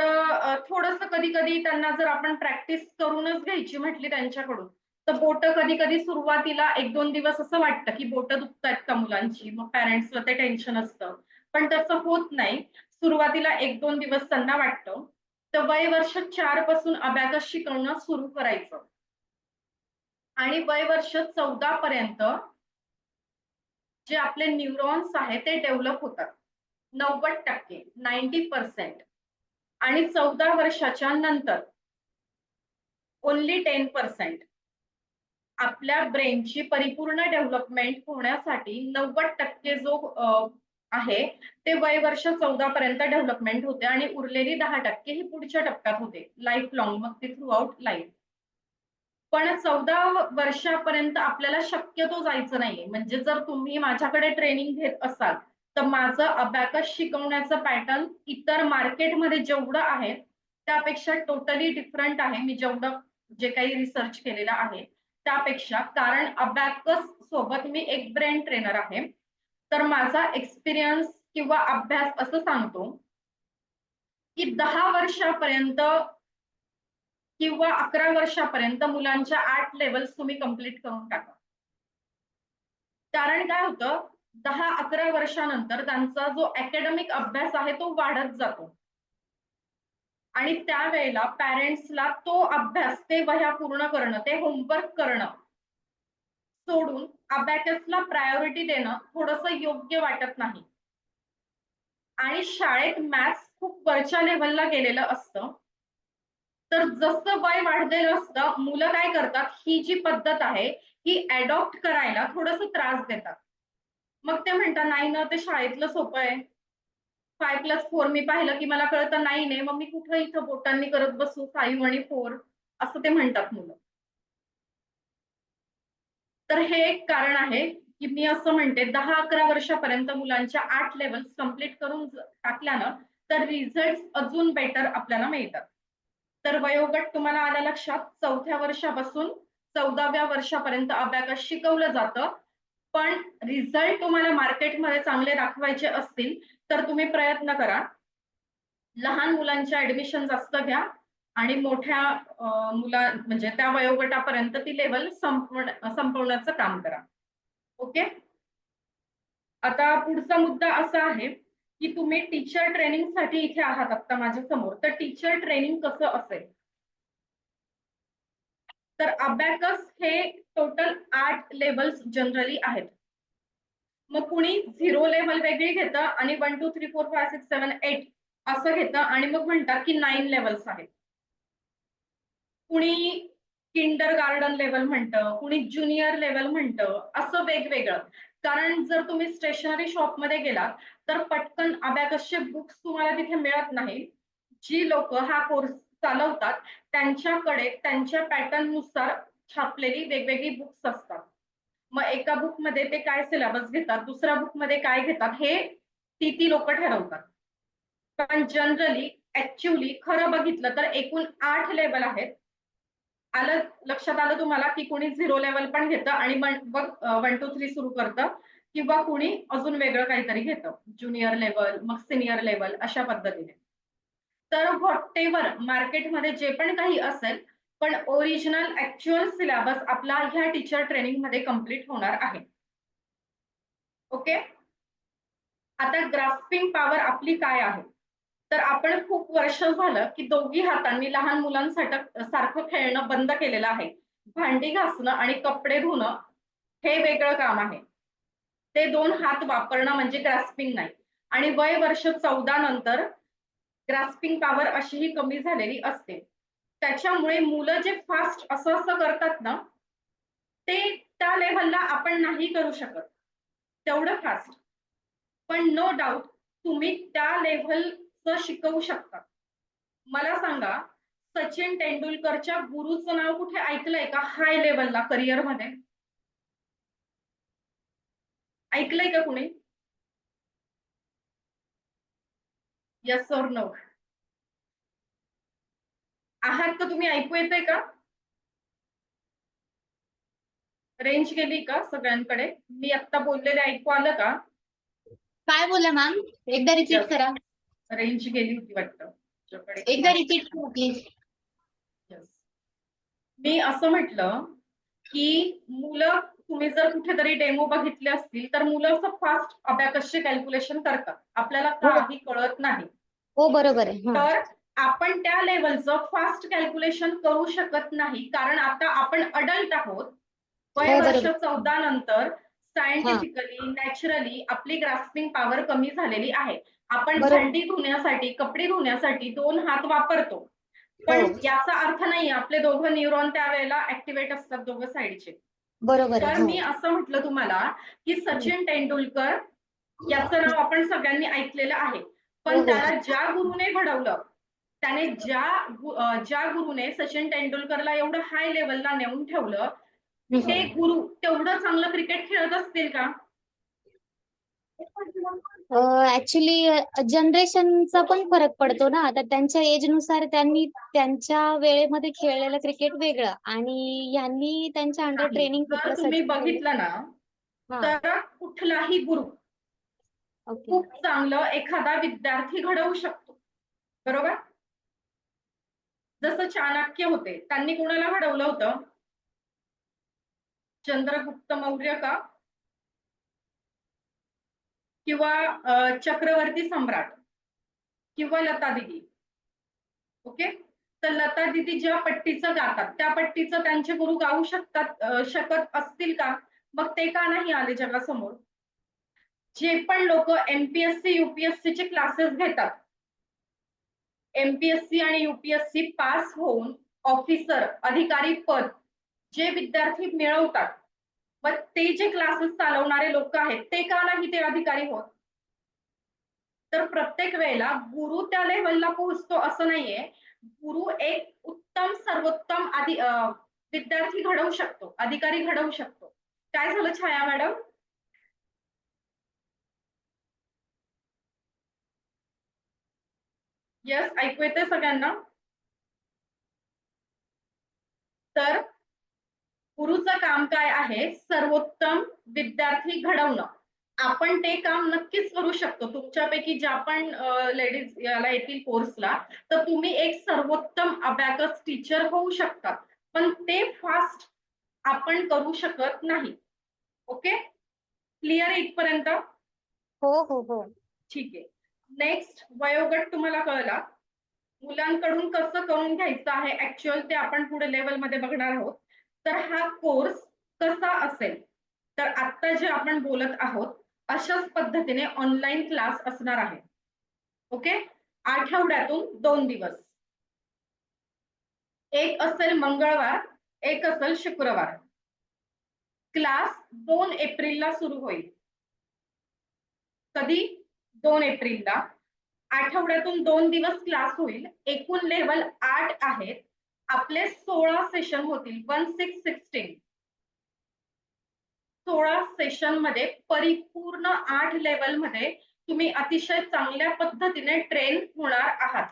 थोडंसं कधी-कधी त्यांना जर आपण प्रॅक्टिस करूनच घ्यायची म्हटली त्यांच्याकडून, तर बोटं कधी-कधी सुरुवातीला 1-2 दिवस असं वाटतं, की बोटं दुखतायत का मुलांची? मग पॅरेंट्सला ते टेन्शन असतं. पण तसं होत नाही. सुरुवातीला 1-2 दिवस त्यांना वाटतं. तर वय वर्ष 4 पासून अबॅकस शिकवणं सुरू करायचं. आणि वय वर्ष 14 पर्यंत जे आपले न्यूरॉन्स आहेत ते डेव्हलप होतात. 90% 90% आणि 14 वर्षाच्या नंतर ओन्ली 10% आपल्या ब्रेनची परिपूर्ण डेव्हलपमेंट होण्यासाठी 90% जो आहे ते वय वर्ष 14 पर्यंत डेव्हलपमेंट होते आणि उरलेली 10% ही पुढच्या टप्प्यात होते, लाईफ लॉंग, मग ते थ्रू आउट लाईफ. पण 14 वर्षापर्यंत आपल्याला शक्यतो जायचं नाहीये. म्हणजे जर तुम्ही माझ्याकडे ट्रेनिंग घेत असाल, तर माझं अबॅकस शिकवण्याचं पॅटर्न इतर मार्केटमध्ये जेवढं आहे, त्यापेक्षा टोटली डिफरंट आहे. मी जेवढं जे काही रिसर्च केलेलं आहे त्यापेक्षा. कारण अबॅकस सोबत मी एक ब्रेन ट्रेनर आहे. तर माझा एक्सपिरियन्स किंवा अभ्यास असं सांगतो, की 10 वर्षापर्यंत किंवा 11 वर्षापर्यंत मुलांच्या 8 लेव्हल्स तुम्ही कंप्लीट करून टाका. कारण काय होतं, 10-11 वर्षानंतर त्यांचा जो अकॅडमिक अभ्यास आहे तो वाढत जातो. आणि त्यावेळेला पॅरेंट्सला तो अभ्यास, ते वह्या पूर्ण करणं, ते होमवर्क करणं सोडून अबॅकसला प्रायोरिटी देणं थोडंसं योग्य वाटत नाही. आणि शाळेत मॅथ्स खूप वरच्या लेव्हलला गेलेलं असतं. तर जसं वय वाढलेलं असतं, मुलं काय करतात, ही जी पद्धत आहे ही अडॉप्ट करायला थोडंसं त्रास देतात. मग ते म्हणतात, "नाही ना, ते शाळेतलं सोपं आहे. 5+4 मी पाहिलं की मला कळतं 9 आहे. मग मी कुठं इथं बोटांनी करत बसू 5 आणि 4." असं ते म्हणतात मुलं. तर हे एक कारण आहे, की मी असं म्हणते 10-11 वर्षापर्यंत मुलांच्या 8 लेव्हल्स कंप्लीट करून टाकल्यानं तर रिझल्ट्स अजून बेटर आपल्याला मिळतात. तर वयोगट तुम्हाला आलं लक्षात. 4थ्या वर्षापासून 14व्या वर्षापर्यंत अबॅकस शिकवलं जातं. पण रिझल्ट तुम्हाला मार्केटमध्ये चांगले दाखवायचे असतील, तर तुम्ही प्रयत्न करा. लहान मुलांच्या ॲडमिशन जास्त घ्या आणि मोठ्या म्हणजे त्या वयोगटापर्यंत ती लेव्हल संपवण्याचं काम करा. ओके. आता पुढचा मुद्दा असा आहे, की तुम्ही टीचर ट्रेनिंगसाठी इथे आहात आता माझ्या समोर. तर टीचर ट्रेनिंग कसं असेल? तर अबॅकस हे टोटल 8 लेव्हल्स जनरली आहेत. मग कुणी 0 लेव्हल वेगळी घेतं आणि 1, 2, 3, 4, 5, 6, 7, 8 असं घेतं आणि मग म्हणतात की 9 लेव्हल्स आहेत. कुणी किंडर गार्डन लेव्हल म्हणतं, कुणी ज्युनियर लेव्हल म्हणतं, असं वेगवेगळं. कारण जर तुम्ही स्टेशनरी शॉपमध्ये गेलात, तर पटकन अबॅकसचे बुक्स तुम्हाला तिथे मिळत नाही. जी लोकं हा कोर्स चालवतात, त्यांच्याकडे त्यांच्या पॅटर्ननुसार छापलेली वेगवेगळी बुक्स असतात. मग एका बुकमध्ये ते काय सिलेबस घेतात, दुसऱ्या बुकमध्ये काय घेतात, हे ती लोकं ठरवतात. पण जनरली ॲक्चुअली खरं बघितलं तर एकूण 8 लेव्हल आहेत. लक्षात आलं तुम्हाला, की कोणी 0 लेव्हल पण घेतं आणि मग 1, 2, 3 सुरू करतं किंवा कुणी अजून वेगळं काहीतरी घेतं. ज्युनियर लेव्हल, मग सीनियर लेव्हल अशा पद्धतीने. तर व्हॉटेव्हर मार्केटमध्ये जे पण काही असेल, पण ओरिजिनल ऍक्च्युअल सिलेबस आपला ह्या टीचर ट्रेनिंग मध्ये कम्प्लीट होणार आहे. ओके, आता ग्रास्पिंग पॉवर आपली काय आहे, तर आपण खूप वर्ष झालं की दोघी हातांनी लहान मुलांसाठी सारखं खेळणं बंद केलेलं आहे. भांडी घासणं आणि कपडे धुणं हे वेगळं काम आहे. ते 2 हात वापरणं म्हणजे ग्रास्पिंग नाही. आणि वय वर्ष 14 नंतर ग्रास्पिंग पॉवर अशीही कमी झालेली असते. त्याच्यामुळे मुलं जे फास्ट असं करतात ना, ते त्या लेव्हलला आपण नाही करू शकत तेवढं फास्ट. पण नो डाऊट तुम्ही त्या लेव्हलचं शिकवू शकता. मला सांगा, सचिन तेंडुलकरच्या गुरुचं नाव कुठे ऐकलंय का हाय लेव्हलला करिअरमध्ये? ऐकलंय का कुणी? Yes or no? आहात का तुम्ही? ऐकू येतंय का? रेंज गेली का सगळ्यांकडे? मी आता बोललेले ऐकू आलं का? काय बोला मॅम? एकदा रिपीट करा. रेंज गेली होती वाटतं तुमच्याकडे. एकदा रिपीट करा प्लीज. Yes. मी असं म्हटलं की मुलं, तुम्ही जर कुठेतरी डेमो बघितले असतील तर मुलं असं फास्ट अबॅकसचे कॅल्क्युलेशन करतात. आपल्याला हो काही कळत नाही. हो बरोबर आहे. हा. तर आपण त्या लेवलचं फास्ट कॅल्क्युलेशन करू शकत नाही, कारण आता आपण अडल्ट आहोत. वय हो वर्ष बरोबर. 14 नंतर हा सायंटिफिकली नॅचरली आपली ग्रास्पिंग पॉवर कमी झालेली आहे. आपण बरोबर. भांडी धुण्यासाठी, कपडे धुण्यासाठी 2 हात वापरतो. हो पण याचा अर्थ नाही आपले दोघं न्यूरॉन त्यावेळेला ऍक्टिव्हेट असतात दोघं साईडचे. बरोबर आहे. तर हो मी असं म्हटलं तुम्हाला की सचिन तेंडुलकर याचं नाव आपण सगळ्यांनी ऐकलेलं आहे. हो पण हो त्याला ज्या गुरुने घडवलं, त्याने ज्या गुरुने सचिन तेंडुलकरला एवढं हाय लेवलला नेऊन ठेवलं, ते गुरु तेवढं चांगलं क्रिकेट खेळत असतील का? ऍक्च्युली जनरेशनचा पण फरक पडतो ना. आता त्यांच्या एज नुसार त्यांनी त्यांच्या वेळेमध्ये खेळलेलं क्रिकेट वेगळं आणि यांनी त्यांच्या अंडर नाही. ट्रेनिंग जर घेतलं तुम्ही सचिन बघितलं ना, हा तर कुठलाही गुरु ओके. खूप चांगलं एखादा विद्यार्थी घडवू शकतो. बरोबर? जसं चाणक्य होते, त्यांनी कोणाला घडवलं होतं? चंद्रगुप्त मौर्य का? किंवा चक्रवर्ती सम्राट किंवा लता दीदी? ओके, तर लता दीदी ज्या पट्टीचं गातात त्या पट्टीचं त्यांचे गुरु गाऊ शकत असतील का? मग ते का नाही आले जगासमोर? जे पण लोक एमपीएससी युपीएससी चे क्लासेस घेतात, एमपीएससी आणि युपीएससी पास होऊन ऑफिसर अधिकारी पद जे विद्यार्थी मिळवतात, मग ते जे क्लासेस चालवणारे लोक आहेत ते का नाही ते अधिकारी होत? तर प्रत्येक वेळेला गुरु त्या लेव्हलला पोहोचतो असं नाहीये. गुरु एक उत्तम सर्वोत्तम विद्यार्थी घडवू शकतो, अधिकारी घडवू शकतो. काय झालं छाया मॅडम? येस, ऐकू येतंय सगळ्यांना? तर गुरुचं काम काय आहे? सर्वोत्तम विद्यार्थी घडवणं. आपण ते काम नक्कीच करू शकतो. तुमच्यापैकी ज्या पण लेडीज याला येतील कोर्सला, तर तुम्ही एक सर्वोत्तम अबॅकस टीचर होऊ शकता. पण ते फास्ट आपण करू शकत नाही. ओके, क्लिअर इथपर्यंत? हो हो हो ठीक आहे. नेक्स्ट, वयोगट तुम्हाला कळला. मुलांकडून कसं करून घ्यायचं आहे ऍक्च्युअल ते आपण पुढे लेवलमध्ये बघणार आहोत. तर हा कोर्स कसा असेल, तर आता जे आपण बोलत आहोत अशाच पद्धतीने ऑनलाईन क्लास असणार आहे. ओके, आठवड्यातून 2 दिवस. एक असेल मंगळवार, एक असेल शुक्रवार. क्लास 2 एप्रिलला सुरू होईल. कधी? 2 एप्रिलला. आठवड्यातून 2 दिवस क्लास होईल. एकूण लेवल 8 आहेत. आपले 16 सेशन होतील. 1616. 16 सेशन मध्ये परिपूर्ण 8 लेवल मध्ये तुम्ही अतिशय चांगल्या पद्धतीने ट्रेन होणार आहात.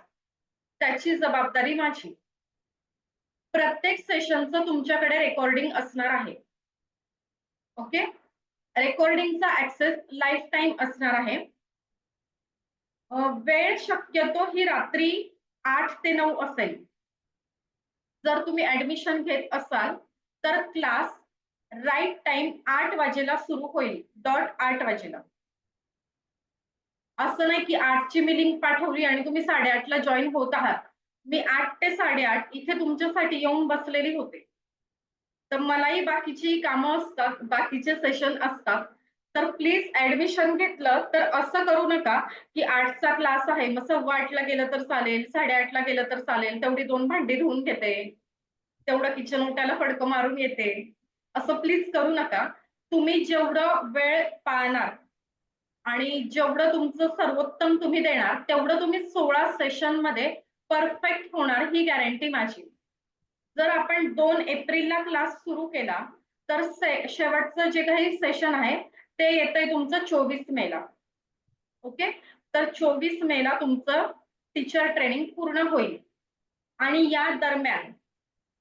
त्याची जबाबदारी माझी. प्रत्येक सेशनचं तुमच्याकडे रेकॉर्डिंग असणार आहे. ओके, रेकॉर्डिंगचा ऍक्सेस लाईफ टाइम असणार आहे. वेळ शक्यतो ही रात्री 8 ते 9 असेल. जर तुम्ही ऍडमिशन घेत असाल तर क्लास राईट टाइम 8 वाजेला सुरू होईल, डॉट 8 वाजेला. असं नाही की 8ची मी लिंक पाठवली आणि तुम्ही 8:30ला जॉईन होत आहात. मी 8 ते 8:30 इथे तुमच्यासाठी येऊन बसलेली होते. तर मलाही बाकीची कामं असतात, बाकीचे सेशन असतात. तर प्लीज ऍडमिशन घेतलं तर असं करू नका की 8चा क्लास आहे, मग 8:15ला गेलं तर चालेल, 8:30ला गेलं तर चालेल, तेवढी 2 भांडी धुवून घेते, तेवढं किचन ओट्याला फडकं मारून येते. असं प्लीज करू नका. तुम्ही जेवढं वेळ पाळणार आणि जेवढं तुमचं सर्वोत्तम तुम्ही देणार, तेवढं तुम्ही 16 सेशन मध्ये परफेक्ट होणार ही गॅरंटी माझी. जर आपण 2 एप्रिलला क्लास सुरू केला तर शेवटचं जे काही सेशन आहे ते येतंय तुमचं 24 मेला. ओके, तर 24 मेला तुमचं टीचर ट्रेनिंग पूर्ण होईल. आणि या दरम्यान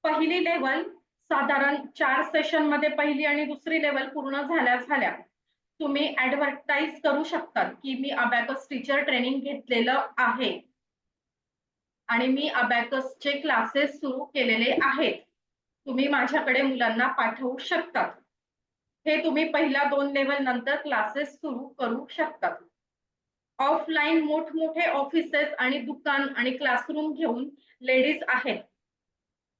पहिली लेवल साधारण 4 सेशन मध्ये पहिली आणि दुसरी लेवल पूर्ण झाल्या तुम्ही ऍडव्हर्टाइज करू शकतात की मी अबॅकस टीचर ट्रेनिंग घेतलेलं आहे आणि मी अबॅकसचे क्लासेस सुरू केलेले आहेत. तुम्ही माझ्याकडे मुलांना पाठवू शकतात. हे तुम्ही पहिल्या 2 लेवल नंतर क्लासेस सुरू करू शकतात. ऑफलाईन मोठमोठे ऑफिसेस आणि दुकान आणि क्लासरूम घेऊन लेडीज आहेत.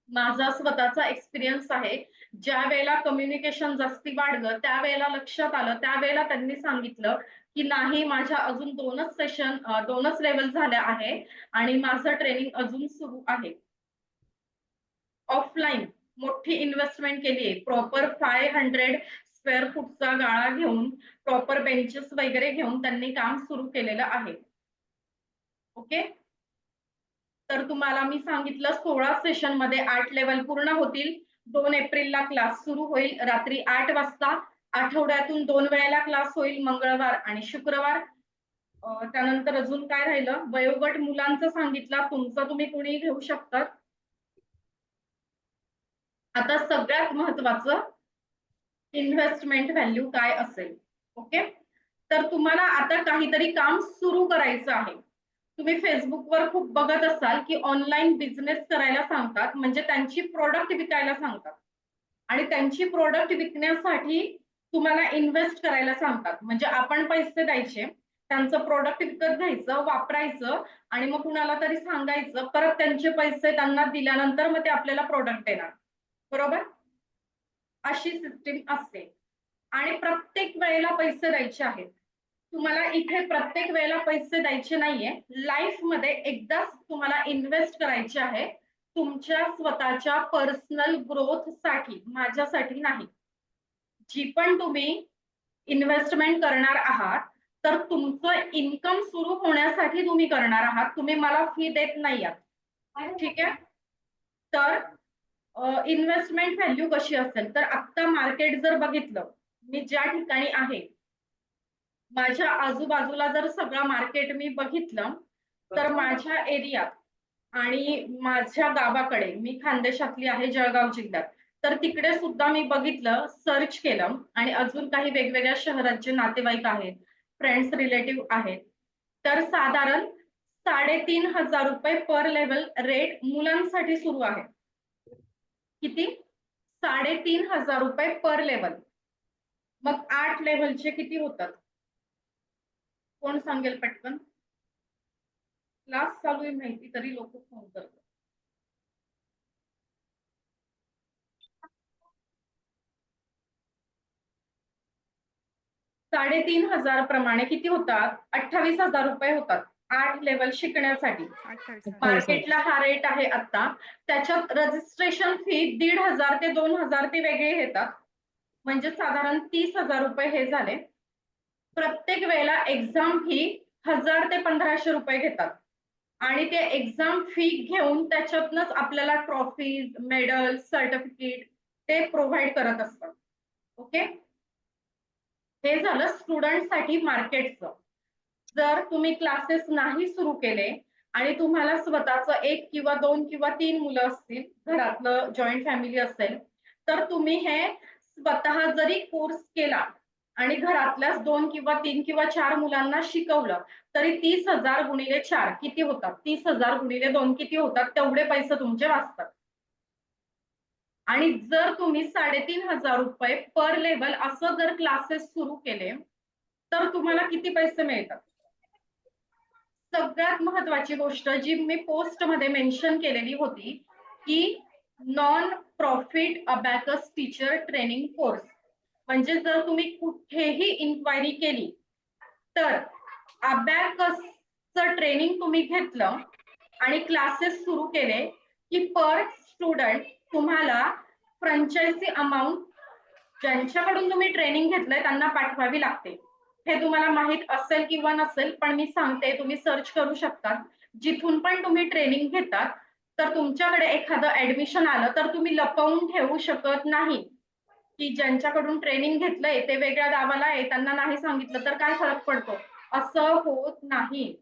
माझा स्वतःचा एक्सपिरियन्स आहे. ज्या वेळेला कम्युनिकेशन जास्ती वाढलं, त्यावेळेला लक्षात आलं, त्यावेळेला त्यांनी सांगितलं की नाही, माझ्या अजून 2च सेशन 2च लेवल झाल्या आहे आणि माझं ट्रेनिंग अजून सुरू आहे. ऑफलाईन मोठी इन्व्हेस्टमेंट केली आहे. प्रॉपर 500 स्क्वेअर फूटचा गाळा घेऊन, प्रॉपर बेंचेस वगैरे घेऊन त्यांनी काम सुरू केलेलं आहे. ओके, तर तुम्हाला मी सांगितलं 16 सेशन मध्ये 8 लेवल पूर्ण होतील. 2 एप्रिलला क्लास सुरू होईल रात्री 8 वाजता. आठवड्यातून 2 वेळेला क्लास होईल, मंगळवार आणि शुक्रवार. त्यानंतर अजून काय राहिलं, वयोगट मुलांचं सांगितलं, तुमचं तुम्ही कुणी घेऊ शकतात. आता सगळ्यात महत्वाचं इन्व्हेस्टमेंट व्हॅल्यू काय असेल. ओके, तर तुम्हाला आता काहीतरी काम सुरू करायचं आहे. तुम्ही फेसबुकवर खूप बघत असाल की ऑनलाईन बिझनेस करायला सांगतात, म्हणजे त्यांची प्रोडक्ट विकायला सांगतात आणि त्यांची प्रोडक्ट विकण्यासाठी तुम्हाला इन्व्हेस्ट करायला सांगतात. म्हणजे आपण पैसे द्यायचे, त्यांचं प्रोडक्ट विकत घ्यायचं, वापरायचं आणि मग कुणाला तरी सांगायचं, परत त्यांचे पैसे त्यांना दिल्यानंतर मग ते आपल्याला प्रोडक्ट देणार. बरोबर, अशी सिस्टीम असते आणि प्रत्येक वेळेला पैसे द्यायचे आहेत. तुम्हाला इथे प्रत्येक वेळेला पैसे द्यायचे नाहीये. लाईफ मध्ये एकदाच तुम्हाला इन्व्हेस्ट करायचे आहे, तुमच्या स्वतःच्या पर्सनल ग्रोथ साठी, माझ्यासाठी नाही. जी पण तुम्ही इन्व्हेस्टमेंट करणार आहात तर तुमचं इन्कम सुरू होण्यासाठी तुम्ही करणार आहात. तुम्ही मला फी देत नाही आहात. ठीक आहे, तर इन्व्हेस्टमेंट व्हॅल्यू कशी असेल, तर आता मार्केट जर बघितलं, मी ज्या ठिकाणी आहे माझ्या आजूबाजूला जर सगळं मार्केट मी बघितलं तर माझ्या एरियात आणि माझ्या गावाकडे, मी खानदेशातली आहे, जळगाव जिल्ह्यात, तर तिकडे सुद्धा मी बघितलं, सर्च केलं आणि अजून काही वेगवेगळ्या शहराचे नातेवाईक आहेत, फ्रेंड्स रिलेटिव्ह आहेत, तर साधारण 3,500 रुपये पर लेवल रेट मुलांसाठी सुरू आहे. किती? 3,500 रुपये पर लेवल. मग 8 लेवलचे किती होतात? कोण सांगेल पटकन? क्लास चालू आहे माहिती तरी लोक फोन करतात. 3,500 प्रमाणे किती होतात? 28,000 रुपये होतात 8 लेवल शिकण्यासाठी. 28,000. मार्केटला हा रेट आहे आता. त्याच्यात रजिस्ट्रेशन फी 1,500 ते 2,000 ते वेगळे घेतात, म्हणजे साधारण 30,000 रुपये हे झाले. प्रत्येक वेळेला एक्झाम फी 1,000 ते 1,500 रुपये घेतात आणि ते एक्झाम फी घेऊन त्याच्यातनच आपल्याला ट्रॉफीज, मेडल, सर्टिफिकेट ते प्रोव्हाइड करत असतात. ओके, हे झालं स्टुडंटसाठी मार्केटचं. जर तुम्ही क्लासेस नाही सुरू केले आणि तुम्हाला स्वतःचं 1 किंवा 2 किंवा 3 मुलं असतील, घरातलं जॉईंट फॅमिली असेल, तर तुम्ही हे स्वतः जरी कोर्स केला आणि घरातल्याच 2 किंवा 3 किंवा 4 मुलांना शिकवलं तरी 30,000 गुणिले 4 किती होतात? 30,000 गुणिले 2 किती होतात? तेवढे पैसे तुमचे वाचतात. आणि जर तुम्ही 3,500 रुपये पर लेवल असं जर क्लासेस सुरू केले तर तुम्हाला किती पैसे मिळतात? सगळ्यात महत्वाची गोष्ट जी मी पोस्ट मध्ये मेन्शन केलेली होती की non profit abacus teacher training course, म्हणजे जर तुम्ही कुठेही इन्क्वायरी केली तर अबॅकसचं ट्रेनिंग तुम्ही घेतलं आणि क्लासेस सुरू केले की पर स्टुडंट तुम्हाला फ्रँचायझी अमाऊंट ज्यांच्याकडून तुम्ही ट्रेनिंग घेतलंय त्यांना पाठवावी लागते. हे तुम्हाला माहित असेल किंवा नसेल, पण मी सांगते, तुम्ही सर्च करू शकता. जिथून पण तुम्ही ट्रेनिंग घेतात तर तुमच्याकडे एखादं ऍडमिशन आलं तर तुम्ही लपवून ठेवू शकत नाही की ज्यांच्याकडून ट्रेनिंग घेतलंय ते वेगळ्या गावाला आहे, त्यांना नाही सांगितलं तर काय फरक पडतो, असं होत नाही.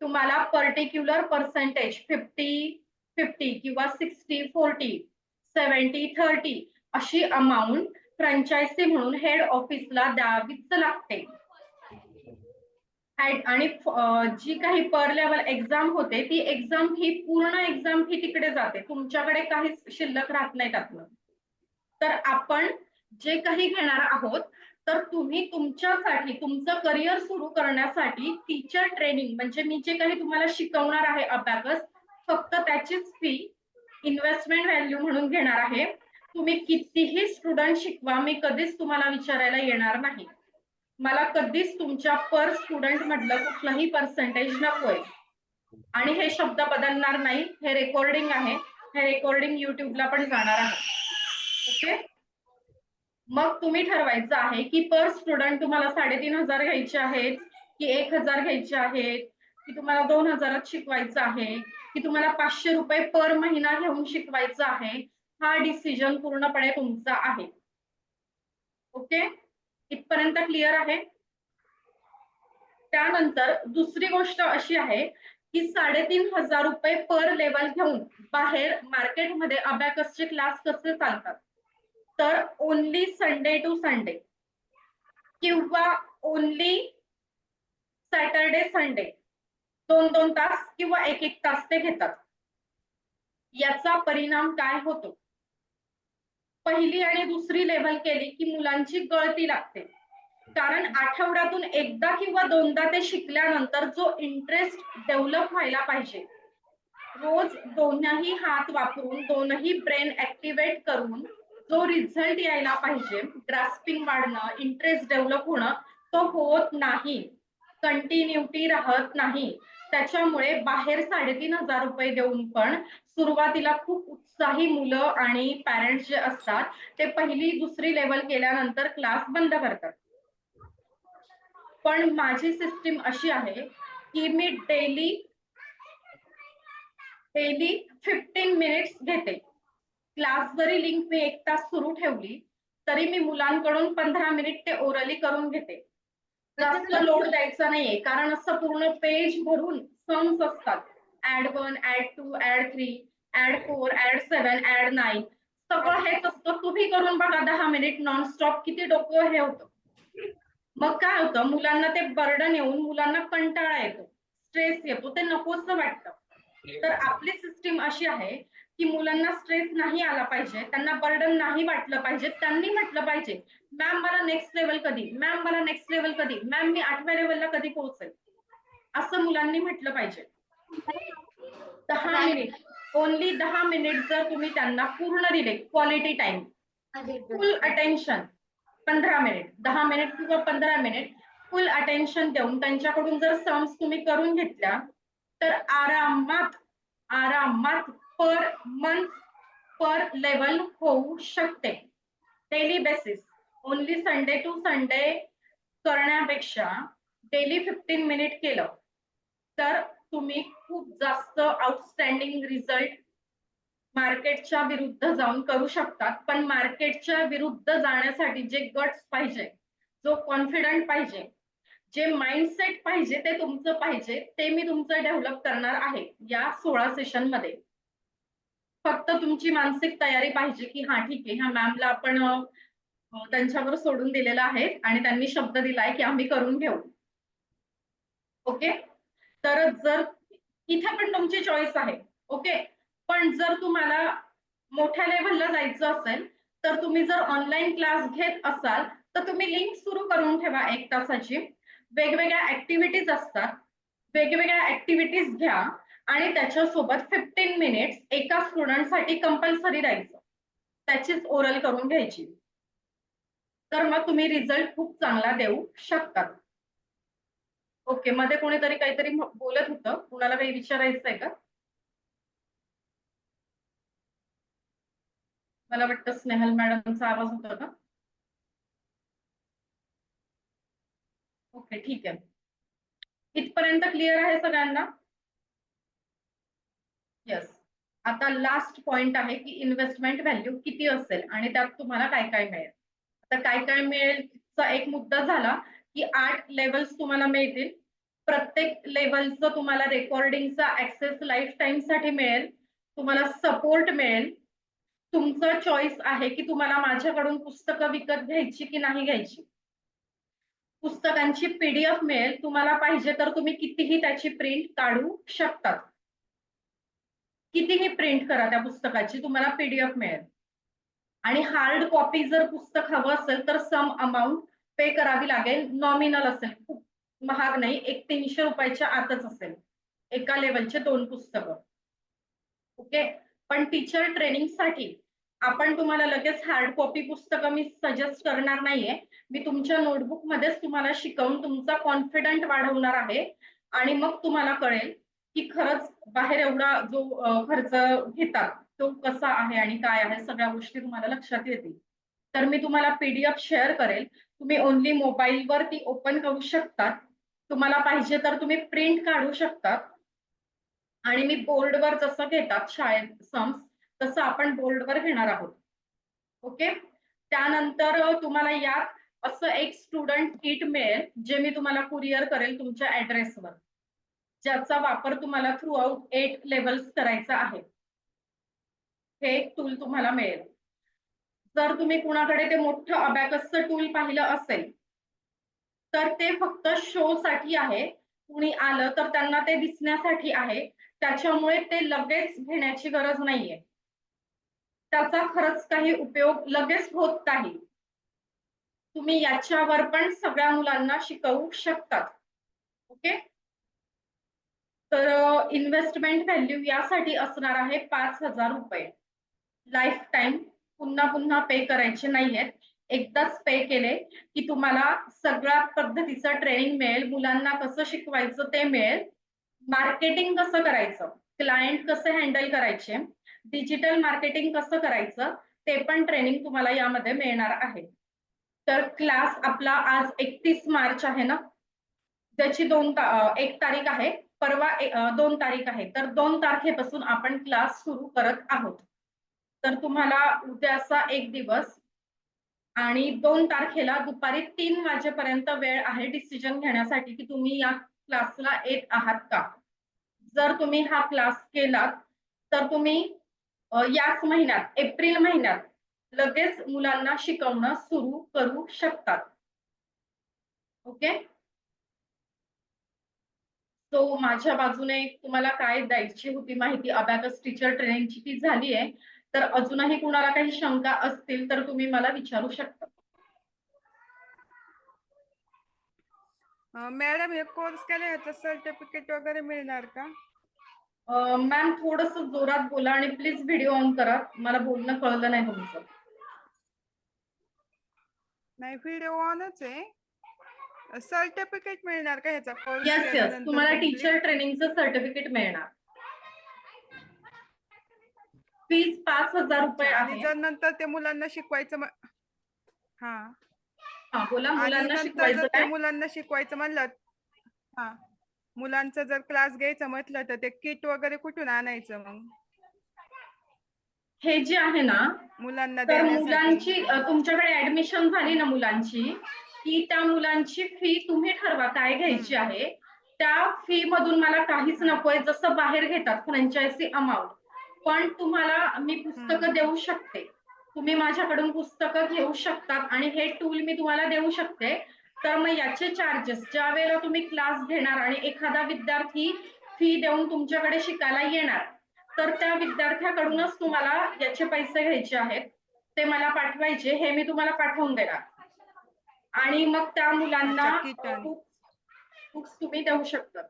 तुम्हाला पर्टिक्युलर पर्सेंटेज 50-50 किंवा 60-40 70-30 अशी अमाऊंट फ्रँचायझी म्हणून हेड ऑफिसला द्यावीच लागते. आणि जी काही पर लेवल एक्झाम होते ती एक्झाम ही पूर्ण एक्झाम ही तिकडे जाते, तुमच्याकडे काहीच शिल्लक राहत नाही त्यातलं. तर आपण जे काही घेणार आहोत तर तुम्ही तुमच्यासाठी तुमचं करिअर सुरू करण्यासाठी टीचर ट्रेनिंग म्हणजे मी जे काही तुम्हाला शिकवणार आहे अबॅकस, फक्त त्याचीच फी इन्व्हेस्टमेंट व्हॅल्यू म्हणून घेणार आहे. तुम्ही कितीही स्टुडंट शिकवा, मी कधीच तुम्हाला विचारायला येणार नाही. मला कधीच तुमच्या पर स्टुडंट मधलं कुठलंही पर्सेंटेज नकोय आणि हे शब्द बदलणार नाही. हे रेकॉर्डिंग आहे, हे रेकॉर्डिंग युट्यूबला पण जाणार आहे. ओके, मग तुम्ही ठरवायचं आहे की पर स्टुडंट तुम्हाला 3,500 घ्यायचे आहेत की 1,000 घ्यायचे आहेत, की तुम्हाला 2,000 शिकवायचं आहे, की तुम्हाला 500 रुपये पर महिना घेऊन शिकवायचं आहे. हा डिसिजन पूर्णपणे तुमचा आहे. ओके, इथपर्यंत क्लिअर आहे? त्यानंतर दुसरी गोष्ट अशी आहे की 3,500 रुपये पर लेवल घेऊन बाहेर मार्केटमध्ये अबॅकसचे क्लास कसे चालतात, तर ओनली संडे टू संडे किंवा ओनली सॅटरडे संडे 2-2 तास किंवा 1-1 तास ते घेतात. याचा परिणाम काय होतो? पहिली आणि दुसरी लेवल केली की मुलांची गळती लागते, कारण आठवड्यातून एकदा किंवा दोनदा ते शिकल्यानंतर जो इंटरेस्ट डेव्हलप व्हायला पाहिजे, रोज दोन्ही हात वापरून दोन्ही ब्रेन ऍक्टिव्हेट करून जो रिझल्ट यायला पाहिजे, ग्रास्पिंग वाढणं, इंटरेस्ट डेव्हलप होणं, तो होत नाही, कंटिन्युटी राहत नाही. त्याच्यामुळे बाहेर 3,500 रुपये देऊन पण सुरुवातीला खूप उत्साही मुलं आणि पॅरेंट्स जे असतात ते पहिली दुसरी लेवल केल्यानंतर क्लास बंद करतात. पण माझी सिस्टीम अशी आहे की मी डेली 15 मिनिट्स घेते. क्लास जरी लिंक मी 1 तास सुरू ठेवली तरी मी मुलांकडून 15 मिनिट ते ओरली करून घेते. जास्त लोड द्यायचा नाहीये, कारण असं पूर्ण पेज भरून सम्स असतात. Add 1, add 2, add 3, add 4, add 7, add 9 सगळं हेच असतं. तुम्ही करून बघा 10 मिनिट नॉनस्टॉप, किती डोकं हे होतं. मग काय होतं, मुलांना ते बर्डन येऊन मुलांना कंटाळा येतो, स्ट्रेस येतो, ते नकोसं वाटतं. तर आपली सिस्टीम अशी आहे की मुलांना स्ट्रेस नाही आला पाहिजे, त्यांना बर्डन नाही वाटलं पाहिजे. त्यांनी म्हटलं पाहिजे, मॅम मला नेक्स्ट लेवल कधी, मॅम मला नेक्स्ट लेवल कधी, मॅम मी 8व्या लेवलला कधी पोहोचेल, असं मुलांनी म्हटलं पाहिजे. 10 मिनिट, ओनली 10 मिनिट जर तुम्ही त्यांना पूर्ण दिले, क्वालिटी टाइम, फुल अटेन्शन, 15 मिनिट, 10 मिनिट किंवा 15 मिनिट फुल अटेन्शन देऊन त्यांच्याकडून जर सम्स तुम्ही करून घेतल्या तर आरामात आरामात पर मंथ पर लेवल होऊ शकते. Daily basis, only Sunday to Sunday करण्यापेक्षा डेली 15 मिनिट केलं तर तुम्ही खूप जास्त आउटस्टँडिंग रिझल्ट मार्केटच्या विरुद्ध जाऊन करू शकतात. पण मार्केटच्या विरुद्ध जाण्यासाठी जे गट्स पाहिजे, जो कॉन्फिडंट पाहिजे, जे माइंडसेट पाहिजे ते तुमचं पाहिजे, ते मी तुमचं डेव्हलप करणार आहे या 16 सेशन मध्ये. फक्त तुमची मानसिक तयारी पाहिजे की हा ठीक आहे, ह्या मॅमला आपण त्यांच्यावर सोडून दिलेलं आहे आणि त्यांनी शब्द दिलाय की आम्ही करून घेऊ. ओके, तर जर इथे पण तुमची चॉईस आहे. ओके, पण जर तुम्हाला मोठ्या लेव्हलला जायचं असेल तर तुम्ही जर ऑनलाईन क्लास घेत असाल तर तुम्ही लिंक सुरू करून ठेवा 1 तासाची. वेगवेगळ्या ऍक्टिव्हिटीज असतात. वेगवेगळ्या ऍक्टिव्हिटीज घ्या आणि त्याच्यासोबत 15 मिनिट्स एका स्टुडंटसाठी कंपल्सरी राहायचं. त्याचीच ओरल करून घ्यायची. तर मग तुम्ही रिझल्ट खूप चांगला देऊ शकतात. ओके. मध्ये कोणीतरी काहीतरी बोलत होतं. कुणाला काही विचारायचं आहे का? मला वाटतं स्नेहल मॅडमचा आवाज होता का? ओके, ठीक आहे. इथपर्यंत क्लिअर आहे सगळ्यांना? येस. आता लास्ट पॉइंट आहे की इन्व्हेस्टमेंट व्हॅल्यू किती असेल आणि त्यात तुम्हाला काय काय मिळेल. आता काय काय मिळेल चा एक मुद्दा झाला की 8 लेवल्स तुम्हाला मिळतील. प्रत्येक लेवलचं तुम्हाला रेकॉर्डिंगचा ऍक्सेस लाईफ टाइम साठी मिळेल. तुम्हाला सपोर्ट मिळेल. तुमचं चॉईस आहे की तुम्हाला माझ्याकडून पुस्तकं विकत घ्यायची की नाही घ्यायची. पुस्तकांची पीडीएफ मिळेल. तुम्हाला पाहिजे तर तुम्ही कितीही त्याची प्रिंट काढू शकतात. कितीही प्रिंट करा त्या पुस्तकाची तुम्हाला पीडीएफ मिळेल. आणि हार्ड कॉपी जर पुस्तक हवं असेल तर सम अमाऊंट पे करावी लागेल. नॉमिनल असेल, खूप महाग नाही. एक 300 रुपयाच्या आतच असेल एका लेवलचे 2 पुस्तकं. ओके. पण टीचर ट्रेनिंगसाठी आपण तुम्हाला लगेच हार्ड कॉपी पुस्तकं मी सजेस्ट करणार नाहीये. मी तुमच्या नोटबुक मध्येच तुम्हाला शिकवून तुमचा कॉन्फिडंट वाढवणार आहे आणि मग तुम्हाला कळेल की खरंच बाहेर एवढा जो खर्च घेतात तो कसा आहे आणि काय आहे, सगळ्या गोष्टी तुम्हाला लक्षात येतील. तर मी तुम्हाला पीडीएफ शेअर करेल. तुम्ही ओन्ली मोबाईलवर ती ओपन करू शकता. तुम्हाला पाहिजे तर तुम्ही प्रिंट काढू शकता आणि मी बोर्डवर जसं घेतात शाळेत सम्स तसं आपण बोर्डवर घेणार आहोत. ओके. त्यानंतर तुम्हाला यात असं एक स्टुडंट किट मिळेल जे मी तुम्हाला कुरिअर करेल तुमच्या ऍड्रेसवर, ज्याचा वापर तुम्हाला थ्रू आउट 8 लेवल्स करायचा आहे. हे एक टूल तुम्हाला मिळेल. जर तुम्ही कुणाकडे ते मोठं अबॅकसचं टूल पाहिलं असेल तर ते फक्त शो साठी आहे. कुणी आलं तर त्यांना ते दिसण्यासाठी आहे. त्याच्यामुळे ते लगेच घेण्याची गरज नाहीये. त्याचा खरंच काही उपयोग लगेच होत नाही. तुम्ही याच्यावर पण सगळ्या मुलांना शिकवू शकतात. ओके. तर इन्व्हेस्टमेंट व्हॅल्यू यासाठी असणार आहे 5,000 रुपये. लाईफ टाइम पुन्हा पुन्हा पे करायचे नाहीयेत. एकदाच पे केले की तुम्हाला सगळ्या पद्धतीचं ट्रेनिंग मिळेल. मुलांना कसं शिकवायचं ते मिळेल. मार्केटिंग कसं करायचं, क्लायंट कसे हँडल करायचे, डिजिटल मार्केटिंग कसं करायचं ते पण ट्रेनिंग तुम्हाला यामध्ये मिळणार आहे. तर क्लास आपला आज 31 मार्च आहे ना, त्याची 1 तारीख आहे. परवा 2 तारीख आहे. तर 2 तारखेपासून आपण क्लास सुरू करत आहोत. तर तुम्हाला उद्याचा एक दिवस आणि 2 तारखेला दुपारी 3 वाजेपर्यंत वेळ आहे डिसिजन घेण्यासाठी की तुम्ही या क्लासला येत आहात का. जर तुम्ही हा क्लास केलात तर तुम्ही याच महिन्यात एप्रिल महिन्यात लगेच मुलांना शिकवणं सुरू करू शकतात. ओके. सो माझ्या बाजूने तुम्हाला काय द्यायची होती माहिती अबॅकस टीचर ट्रेनिंगची ती झाली आहे. तर अजूनही कुणाला काही शंका असतील तर तुम्ही मला विचारू शकता. मॅडम हे कोर्स केला ह्याचं सर्टिफिकेट वगैरे मिळणार का? मॅम थोडंसं जोरात बोला आणि प्लीज व्हिडिओ ऑन करा. मला बोलणं कळलं नाही तुमचं. नाही, व्हिडिओ ऑनच आहे. सर्टिफिकेट मिळणार का ह्याचा कोर्स येस येस. केल्यानंतर तुम्हाला complete? टीचर ट्रेनिंगचं सर्टिफिकेट मिळणार. फीज 5,000 रुपये आणि आहे. जर नंतर ते मुलांना शिकवायचं हा हा बोला. आणि मुलांना नंतर शिकवायचं जर ते काय? मुलांना शिकवायचं म्हणलं हा मुलांचा जर क्लास घ्यायचं म्हटलं तर ते किट वगैरे कुठून आणायचं मग हे जे आहे ना, मुलांना तर देण्यासाठी? मुलांची तुमच्याकडे ऍडमिशन झाली ना मुलांची की त्या मुलांची फी तुम्ही ठरवा काय घ्यायची आहे. त्या फी मधून मला काहीच नकोय. जसं बाहेर घेतात फ्रँचायझी अमाऊंट, पण तुम्हाला मी पुस्तकं देऊ शकते. तुम्ही माझ्याकडून पुस्तकं घेऊ शकतात आणि हे टूल मी तुम्हाला देऊ शकते. तर मग याचे चार्जेस ज्या वेळेला तुम्ही क्लास घेणार आणि एखादा विद्यार्थी फी देऊन तुमच्याकडे शिकायला येणार तर त्या विद्यार्थ्याकडूनच तुम्हाला याचे पैसे घ्यायचे आहेत, ते मला पाठवायचे, हे मी तुम्हाला पाठवून देणार. आणि मग त्या मुलांना अच्छा किट आणि बुक्स तुम्ही देऊ शकता.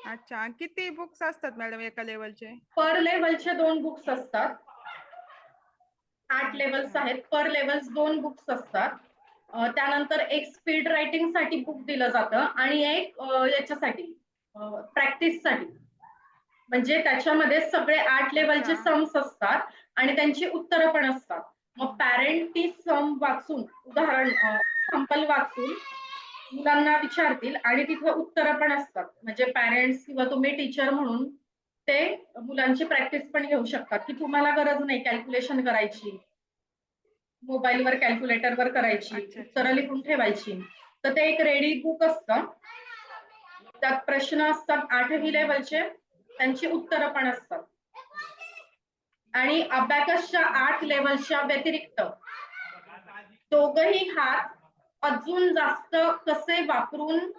अच्छा, आणि किती बुक्स असतात मॅडम एका लेवलचे? पर लेवलचे 2 बुक्स असतात. 8 लेवल्स अच्छा. आहेत. पर लेवल्स 2 बुक्स असतात. त्यानंतर एक स्पीड रायटिंग साठी बुक दिलं जातं आणि एक याच्यासाठी प्रॅक्टिससाठी. म्हणजे त्याच्यामध्ये सगळे 8 लेवलचे अच्छा. सम्स असतात आणि त्यांची उत्तरं पण असतात. मग पॅरेंट ती सम वाचून, उदाहरण सॅम्पल वाचून मुलांना विचारतील आणि तिथे उत्तरं पण असतात. म्हणजे पॅरेंट्स किंवा तुम्ही टीचर म्हणून ते मुलांची प्रॅक्टिस पण घेऊ शकतात, की तुम्हाला गरज नाही कॅल्क्युलेशन करायची. मोबाईलवर कॅल्क्युलेटरवर करायची, अच्छा अच्छा उत्तरं लिहून ठेवायची. तर ते एक रेडी बुक असतं. त्यात प्रश्न असतात 8ही लेवलचे, त्यांची उत्तरं पण असतात. आणि अबॅकसच्या 8 लेवलच्या व्यतिरिक्त दोघही हात अजून जास्त कसे वापरून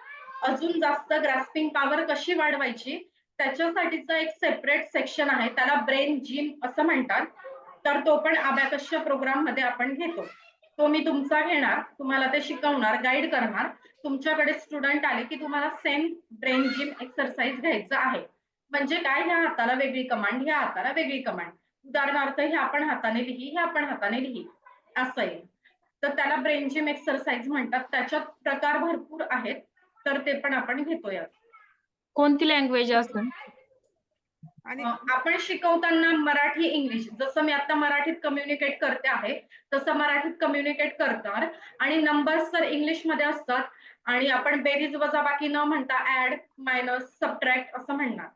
अजून जास्त ग्रास्पिंग पॉवर कशी वाढवायची त्याच्यासाठीचा एक सेपरेट सेक्शन आहे, त्याला ब्रेन जिम असं म्हणतात. तर तो पण अबॅकसच्या प्रोग्राम मध्ये आपण घेतो. तो मी तुमचा घेणार, तुम्हाला ते शिकवणार, गाईड करणार. तुमच्याकडे स्टुडंट आले की तुम्हाला सेम ब्रेन जिम एक्सरसाइज घ्यायचं आहे. म्हणजे काय, ह्या हाताला वेगळी कमांड, ह्या हाताला वेगळी कमांड. उदाहरणार्थ हे आपण हाताने लिही, हे आपण हाताने लिही, असं आहे. तर त्याला ब्रेन जिम एक्सरसाइज म्हणतात. त्याच्यात प्रकार भरपूर आहेत, तर ते पण आपण घेतोय. कोणती लँग्वेज असेल? आणि आपण शिकवताना मराठी, इंग्लिश, जसं मी आता मराठीत कम्युनिकेट करते आहे तसं मराठीत कम्युनिकेट करणार. आणि नंबर्स तर इंग्लिश मध्ये असतात आणि आपण बेरीज वजाबाकी न म्हणता ऍड, मायनस, सबट्रॅक्ट असं म्हणणार.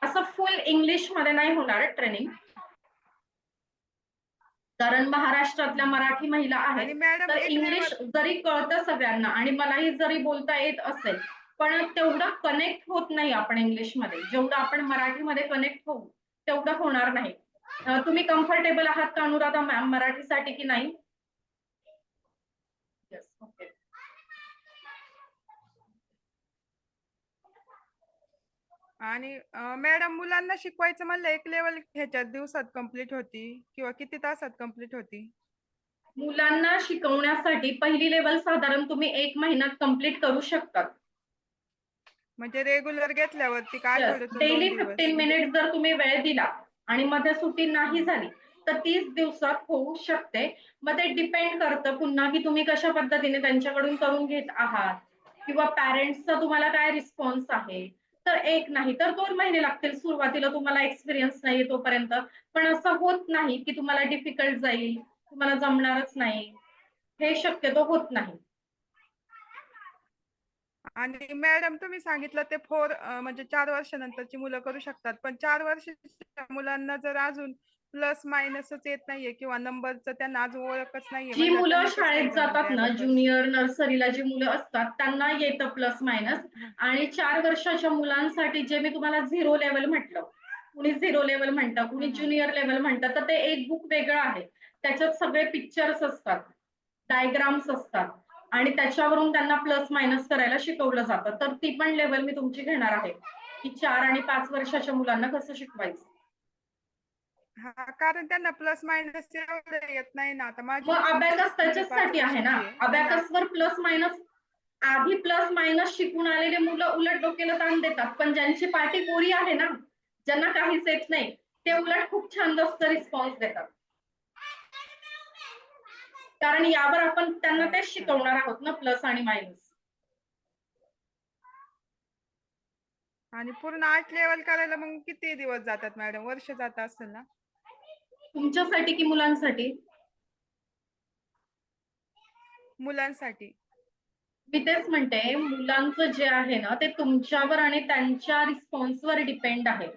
असं फुल इंग्लिश मध्ये नाही होणार ट्रेनिंग, कारण महाराष्ट्रातल्या मराठी महिला आणि आहेत. मॅडम तर एक इंग्लिश लेवल जरी कळतं सगळ्यांना आणि मलाही जरी बोलता येत असेल, पण तेवढं कनेक्ट होत नाही आपण इंग्लिशमध्ये, जेवढं आपण मराठीमध्ये कनेक्ट होऊ तेवढं होणार नाही. तुम्ही कम्फर्टेबल आहात का अनुराधा मॅम मराठीसाठी की नाही? Yes, okay. आणि मॅडम मुलांना शिकवायचं म्हणलं एक लेवल ह्याच्यात दिवसात कंप्लीट होती किंवा किती तासात कंप्लीट होती? मुलांना शिकवण्यासाठी पहिली लेवल साधारण तुम्ही 1 महिन्यात कंप्लीट करू शकतात. म्हणजे रेग्युलर घेतल्यावरती का येस, आठवड्यातून 2 डेली दिवस? 15 मिनिट जर तुम्ही वेळ दिला आणि मध्ये सुट्टी नाही झाली तर 30 दिवसात होऊ शकते. मग ते डिपेंड करतं पुन्हा की तुम्ही कशा पद्धतीने त्यांच्याकडून करून घेत आहात किंवा पॅरेंट्सचा तुम्हाला काय रिस्पॉन्स आहे. तर 1 नाही तर 2 महिने लागतील, सुरुवातीला तुम्हाला एक्सपिरियन्स नाहीये तोपर्यंत. पण असं होत नाही की तुम्हाला डिफिकल्ट जाईल, तुम्हाला जमणारच नाही, हे शक्यतो होत नाही. आणि मॅडम तुम्ही सांगितलं ते 4 म्हणजे 4 वर्षानंतरची मुलं करू शकतात, पण 4 वर्षाच्या मुलांना जर अजून प्लस मायनसच येत नाहीये किंवा नंबरचं त्यांना अजून ओळखच नाहीये जी म्हणलं मुलं त्यांना कसं काय शाळेत जमेल जातात ते ना, अबॅकस? ज्युनियर नर्सरीला जी मुलं असतात त्यांना येतं प्लस मायनस. आणि 4 वर्षाच्या मुलांसाठी जे मी तुम्हाला 0 लेवल म्हटलं, कुणी 0 लेवल म्हणतं, कुणी ज्युनियर लेवल म्हणतं, तर ते एक बुक वेगळं आहे. त्याच्यात सगळे पिक्चर्स असतात, डायग्राम्स असतात आणि त्याच्यावरून त्यांना प्लस मायनस करायला शिकवलं जातं. तर ती पण लेवल मी तुमची घेणार आहे की 4 आणि 5 वर्षाच्या मुलांना कसं शिकवायचं. हा, कारण त्यांना प्लस मायनस एवढं येत नाही ना. आता माझी मग अबॅकस मुलगी 5 त्याच्याचसाठी आहे ना. वर्षाची आहे, त्यांना अबॅकस वर प्लस मायनस, आधी प्लस मायनस शिकून आलेले मुलं उलट डोक्याला ताण देतात, पण ज्यांची पाठी कोरी आहे ना, ज्यांना काहीच येत नाही, ते उलट खूप छान जास्त रिस्पॉन्स देतात. कारण यावर आपण त्यांना तेच अच्छा. शिकवणार आहोत ना, प्लस आणि मायनस. आणि पूर्ण 8 लेवल करायला मग किती दिवस जातात मॅडम? वर्ष जात असेल ना? तुमच्यासाठी की मुलांसाठी? मुलांसाठी. मी तेच म्हणते, मुलांचं जे आहे ना, ते तुमच्यावर आणि त्यांच्या रिस्पॉन्सवर डिपेंड आहे.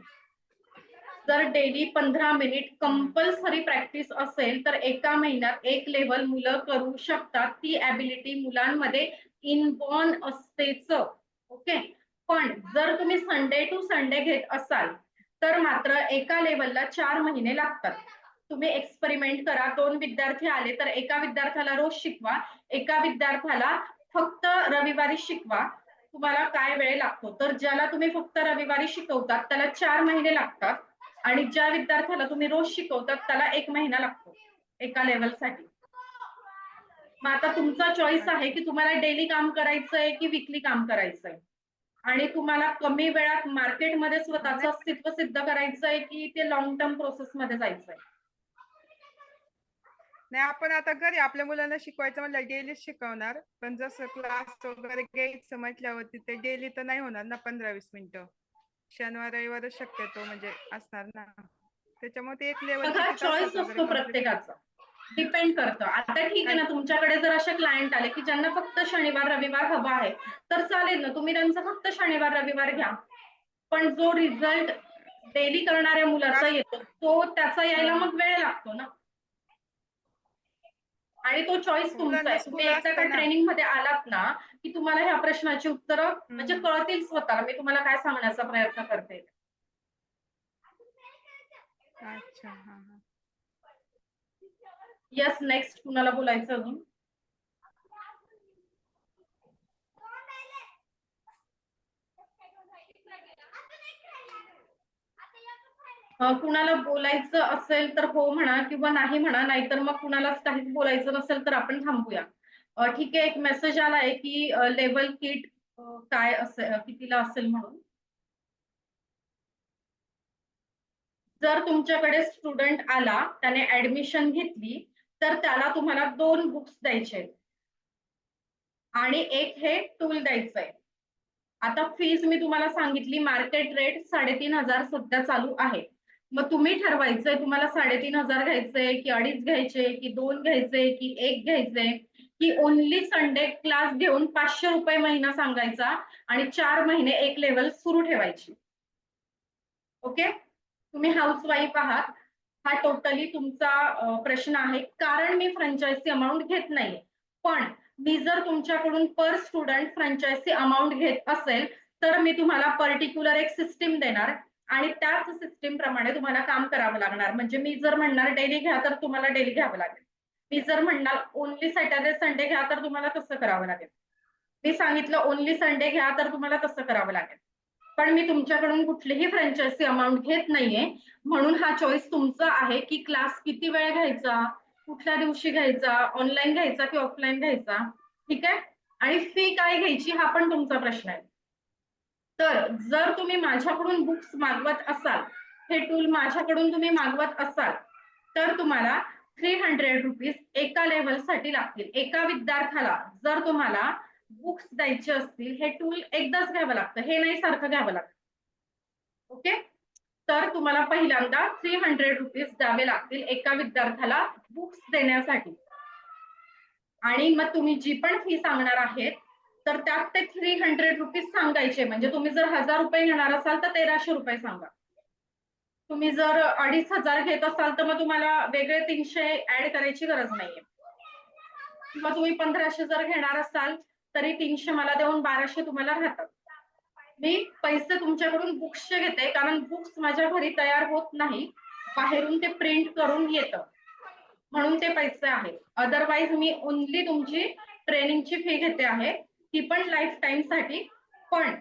जर डेली 15 मिनिट कंपल्सरी प्रॅक्टिस असेल तर एका महिन्यात 1 लेवल मुलं करू शकतात. ती ॲबिलिटी मुलांमध्ये इनबॉर्न असतेच. ओके. पण जर तुम्ही संडे टू संडे घेत असाल तर मात्र एका लेवलला 4 महिने लागतात. तुम्ही एक्सपेरिमेंट करा. 2 विद्यार्थी आले तर एका विद्यार्थ्याला रोज शिकवा, एका विद्यार्थ्याला फक्त रविवारी शिकवा. तुम्हाला काय वेळ लागतो. तर ज्याला तुम्ही फक्त रविवारी शिकवतात त्याला 4 महिने लागतात आणि ज्या विद्यार्थ्याला तुम्ही रोज शिकवतात त्याला 1 महिना लागतो एका लेव्हलसाठी. मग आता तुमचा चॉईस आहे की तुम्हाला डेली काम करायचंय की वीकली काम करायचंय आणि तुम्हाला कमी वेळात मार्केटमध्ये स्वतःचं अस्तित्व सिद्ध करायचंय की ते लॉंग टर्म प्रोसेस मध्ये जायचंय. नाही, आपण आता घरी आपल्या मुलांना शिकवायचं म्हणलं डेली शिकवणार, पण जसं क्लास वगैरे घ्यायचं म्हटल्यावरती ते डेली तर नाही होणार ना 15-20 मिनिटं. शनिवार रविवारच शक्यतो म्हणजे असणार ना. त्याच्यामुळे ते एक लेवल बघा, किती चॉईस तासात वगैरे असतो कम्प्लीट प्रत्येकाचा. डिपेंड करतं. आता ठीक आहे ना, तुमच्याकडे जर असे क्लायंट आले की ज्यांना फक्त शनिवार रविवार हवा आहे, तर चालेल ना, तुम्ही त्यांचा फक्त शनिवार रविवार घ्या. पण जो रिझल्ट डेली करणाऱ्या मुलाचा कारण येतो तो त्याचा यायला मग वेळ लागतो ना. आणि तो चॉईस तुमचा मुलांना आहे. तुम्ही स्कूल एकदा का असतं ना. ट्रेनिंग मध्ये आलात ना की तुम्हाला ह्या प्रश्नाची उत्तरं म्हणजे हम्म. कळतील स्वतःला. मी तुम्हाला काय सांगण्याचा प्रयत्न करते. अच्छा, हा हा. येस, नेक्स्ट कुणाला बोलायचं अजून? कुणाला बोलायचं असेल तर हो म्हणा किंवा नाही म्हणा, नाहीतर मग कुणालाच काहीच बोलायचं नसेल तर आपण थांबूया. ठीक आहे, एक मेसेज आलाय की लेवल किट काय असेल, कितीला असेल म्हणून. जर तुमच्याकडे स्टुडंट आला, त्याने ऍडमिशन घेतली, तर त्याला तुम्हाला 2 बुक्स द्यायचे आणि एक हे टूल द्यायचंय. आता फीज मी तुम्हाला सांगितली, मार्केट रेट 3,500 सध्या चालू आहे. मग तुम्ही ठरवायचंय तुम्हाला 3,500 घ्यायचंय की 2.5 घ्यायचे की 2 घ्यायचे की 1 घ्यायचंय की ओन्ली संडे क्लास घेऊन 500 रुपये महिना सांगायचा आणि 4 महिने एक लेवल सुरू ठेवायची. ओके, तुम्ही हाऊसवाईफ आहात, हा टोटली तुमचा प्रश्न आहे. कारण मी फ्रँचायझी अमाऊंट घेत नाहीये. पण मी जर तुमच्याकडून पर स्टुडंट फ्रँचायझी अमाऊंट घेत असेल तर मी तुम्हाला पर्टिक्युलर एक सिस्टीम देणार आणि त्याच सिस्टीम प्रमाणे तुम्हाला काम करावं लागणार. म्हणजे मी जर म्हणणार डेली घ्या तर तुम्हाला डेली घ्यावं लागेल. मी जर म्हणणार ओन्ली सॅटर्डे संडे घ्या तर तुम्हाला तसं करावं लागेल. मी सांगितलं ओन्ली संडे घ्या तर तुम्हाला तसं करावं लागेल. पण मी तुमच्याकडून कुठलीही फ्रँचायझी अमाऊंट घेत नाहीये. म्हणून हा चॉईस तुमचा आहे की क्लास किती वेळ घ्यायचा, कुठल्या दिवशी घ्यायचा, ऑनलाईन घ्यायचा की ऑफलाईन घ्यायचा. ठीक आहे, आणि फी काय घ्यायची हा पण तुमचा प्रश्न आहे. तर जर तुम्ही माझ्याकडून बुक्स मागवत असाल, हे टूल माझ्याकडून तुम्ही मागवत असाल तर तुम्हाला 300 रुपीज एका लेव्हलसाठी लागतील. एका विद्यार्थ्याला जर तुम्हाला बुक्स द्यायचे असतील, हे टूल एकदाच घ्यावं लागतं, हे नाही सारखं घ्यावं लागतं. ओके, तर तुम्हाला पहिल्यांदा 300 रुपीज द्यावे लागतील एका विद्यार्थ्याला बुक्स देण्यासाठी. आणि मग तुम्ही जी पण फी सांगणार आहेत तर त्यात ते 300 रुपीज सांगायचे. म्हणजे तुम्ही जर 1,000 रुपये घेणार असाल तर 1,300 रुपये सांगा. तुम्ही जर 2,500 घेत असाल तर मग तुम्हाला वेगळे 300 ऍड करायची गरज नाहीये. किंवा तुम्ही 1,500 जर घेणार असाल तरी 300 मला देऊन 1,200 तुम्हाला राहतात. मी पैसे तुमच्याकडून बुक्सचे घेते कारण बुक्स माझ्या घरी तयार होत नाही, बाहेरून ते प्रिंट करून येतं, म्हणून ते पैसे आहेत. अदरवाईज मी ओन्ली तुमची ट्रेनिंगची फी घेते आहे, ती पण लाईफ टाइम साठी. पण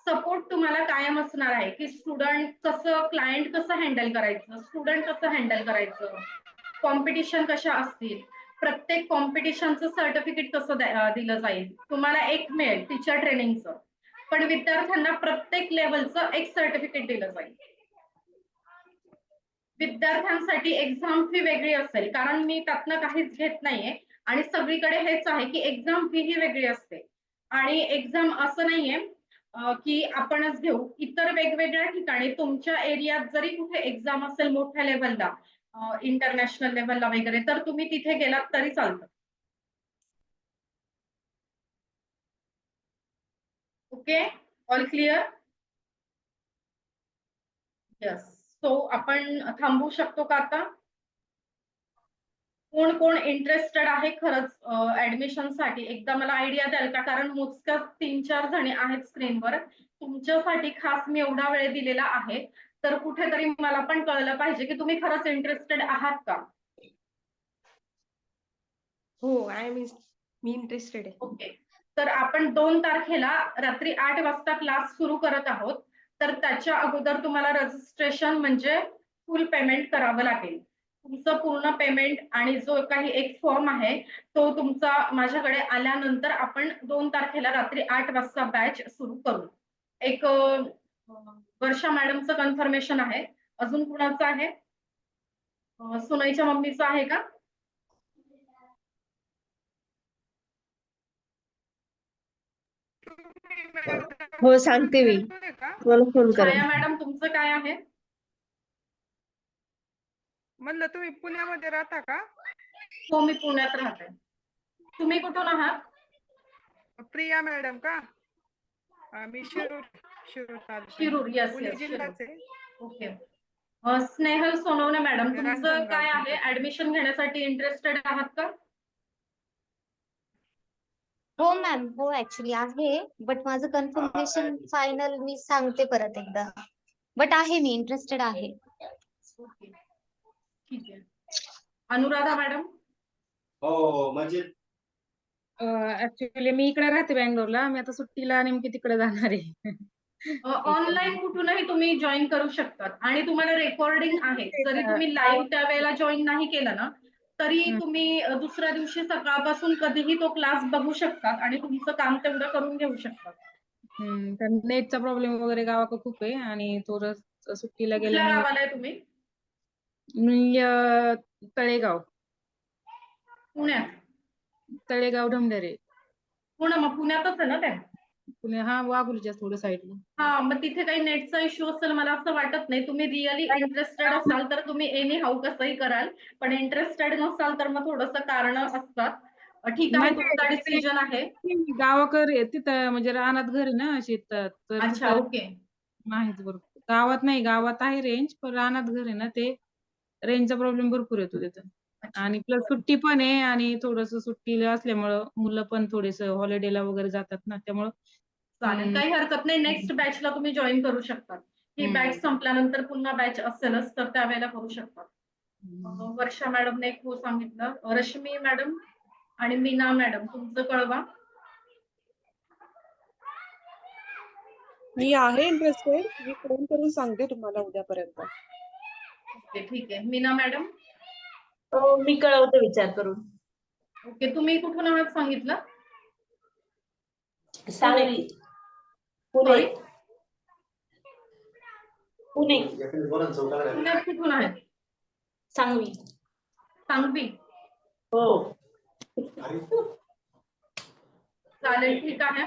सपोर्ट तुम्हाला कायम असणार आहे की स्टुडंट कसं, क्लायंट कसं हँडल करायचं, स्टुडंट कसं हँडल करायचं, कॉम्पिटिशन कशा असतील, प्रत्येक कॉम्पिटिशनचं सर्टिफिकेट कसं दिलं जाईल. तुम्हाला एक मिळेल टीचर ट्रेनिंगचं, पण विद्यार्थ्यांना प्रत्येक लेवलचं एक सर्टिफिकेट दिलं जाईल. विद्यार्थ्यांसाठी एक्झाम फी वेगळी असेल कारण मी त्यातनं काहीच घेत नाहीये आणि सगळीकडे हेच आहे की एक्झाम फी ही वेगळी असते. आणि एक्झाम असं नाहीये की आपणच घेऊ. इतर वेगवेगळ्या ठिकाणी तुमच्या एरियात जरी कुठे एक्झाम असेल मोठ्या लेवलला, इंटरनॅशनल लेवलला वगैरे, तर तुम्ही तिथे गेलात तरी चालतं. Okay, all clear? Yes. So आपण थांबवू शकतो का आता? कोण कोण इंटरेस्टेड आहे खरंच ऍडमिशन साठी? एकदा मला आयडिया द्याल का? कारण मोजक्याच 3-4 जणी आहेत स्क्रीनवर. तुमच्यासाठी खास मी एवढा वेळ दिलेला आहे, तर कुठेतरी मला पण कळलं पाहिजे की तुम्ही खरंच इंटरेस्टेड आहात का? हो, मी इंटरेस्टेड आहे. ओके, तर आपण 2 तारखेला रात्री 8 वाजता क्लास सुरू करत आहोत. तर त्याच्या अगोदर तुम्हाला रजिस्ट्रेशन म्हणजे फुल पेमेंट करावं लागेल. तुमचं पूर्ण पेमेंट आणि जो काही एक फॉर्म आहे तो तुमचा माझ्याकडे आल्यानंतर आपण 2 तारखेला रात्री 8 वाजता बॅच सुरू करू. एक वर्षा मॅडमचं कन्फर्मेशन आहे. अजून कुणाचं आहे? सुनयच्या मम्मीचं आहे का? हो सांगते मी. का? मला फोन करा. छाया मॅडम तुमचं काय आहे? म्हणलं तुम्ही पुण्यामध्ये राहता का? हो मी पुण्यात राहते. तुम्ही कुठून आहात? प्रिया मॅडम का? मी शिरूर तालुका. शिरूर. येस पुणे येस जिल्हाच आहे. ओके. स्नेहल सोनवणे मॅडम तुमचं रांजणगाव काय आहे? जिल्ह्यात. ऍडमिशन घेण्यासाठी इंटरेस्टेड आहात का? हो मॅम, हो ऍक्च्युली आहे, बट माझं कन्फर्मेशन फायनल मी सांगते परत एकदा. बट आहे, मी इंटरेस्टेड आहे. ओके ठीक आहे. अनुराधा मॅडम हो म्हणजे ऍक्च्युली मी इकडे राहते बँगलोरला. मी आता सुट्टीला नेमकी तिकडे जाणार आहे. ऑनलाईन कुठूनही तुम्ही जॉईन करू शकतात आणि तुम्हाला रेकॉर्डिंग आहे. जरी तुम्ही लाईव्ह त्यावेळेला जॉईन नाही केलं ना तरी तुम्ही दुसऱ्या दिवशी सकाळपासून कधीही तो क्लास बघू शकतात आणि तुमचं काम तेवढं करून घेऊ शकतात. कारण नेटचा प्रॉब्लेम वगैरे गावाकडे खूप आहे आणि थोडं सुट्टीला कुठल्या गेल्यामुळे गावाला आहे तुम्ही? मी तळेगाव पुण्यात. तळेगाव ढमढेरे पुणे मग पुण्यातच आहे ना ते? पुणे. हा वाघुलीच्या थोडं साईडला. हा मग तिथे काही नेटचा इश्यू असेल मला असं वाटत नाही. तुम्ही रिअली इंटरेस्टेड असाल तर तुम्ही एनी हाऊ कसंही कराल, पण इंटरेस्टेड नसाल तर मग थोडंसं कारण असतात. ठीक आहे, तुमचा डिसिजन आहे. गावाकडे तिथं म्हणजे रानात घर आहे ना शेतात, तर अच्छा तिथं ओके. नाहीच बरोबर. गावात नाही, गावात आहे रेंज, पण रानात घर आहे ना ते रेंजचा प्रॉब्लेम भरपूर येतो तिथं. अच्छा. आणि प्लस सुट्टी पण आहे आणि थोडस सुट्टीला असल्यामुळं मुलं पण थोडेस हॉलिडेला वगैरे जातात ना, त्यामुळं चालेल, काही हरकत नाही. नेक्स्ट बॅचला तुम्ही जॉईन करू शकता. ही बॅच संपल्यानंतर पुन्हा बॅच असेलच तर त्यावेळेला करू शकता. वर्षा मॅडमने एक हो सांगितलं. रश्मी मॅडम आणि मीना मॅडम तुमचं कळवा. मी आहे इंटरेस्टेड. मी फोन करून सांगते तुम्हाला उद्यापर्यंत. ओके ठीक आहे. मीना मॅडम मी कळवते विचार करून. ओके. तुम्ही कुठून आहात सांगितलं? सांगली. पुणे. सॉरी पुणे. पुण्यात कुठून आहेत? सांगवी. सांगवी. हो. चालेल ठीक आहे.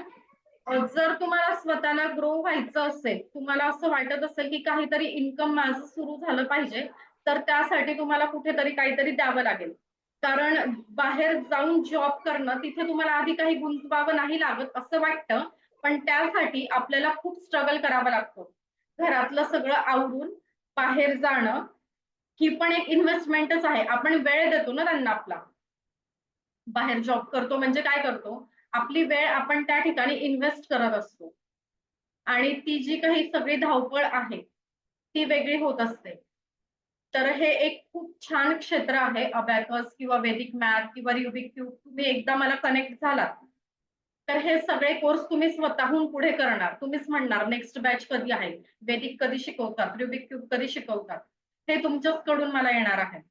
जर तुम्हाला स्वतःला ग्रो व्हायचं असेल, तुम्हाला असं वाटत असेल की काहीतरी इन्कम माझं सुरू झालं पाहिजे, तर त्यासाठी तुम्हाला कुठेतरी काहीतरी द्यावं लागेल. कारण बाहेर जाऊन जॉब करणं तिथे तुम्हाला आधी काही गुंतवावं नाही लागत असं वाटतं, पण त्यासाठी आपल्याला खूप स्ट्रगल करावा लागतो. घरातलं सगळं आवरून बाहेर जाणं ही पण एक इन्व्हेस्टमेंटच आहे. आपण वेळ देतो ना त्यांना आपला. बाहेर जॉब करतो म्हणजे काय करतो? आपली वेळ आपण त्या ठिकाणी इन्व्हेस्ट करत असतो आणि ती जी काही सगळी धावपळ आहे ती वेगळी होत असते. तर हे एक खूप छान क्षेत्र आहे अबॅकस किंवा वैदिक मॅथ किंवा रुबिक क्यूब. तुम्ही एकदा मला कनेक्ट झालात तर हे सगळे कोर्स तुम्ही स्वतःहून पुढे करणार. तुम्हीच म्हणणार नेक्स्ट बॅच कधी आहे, वैदिक कधी शिकवतात, रुबिक क्यूब कधी शिकवतात, हे तुमच्याकडून मला येणार आहे.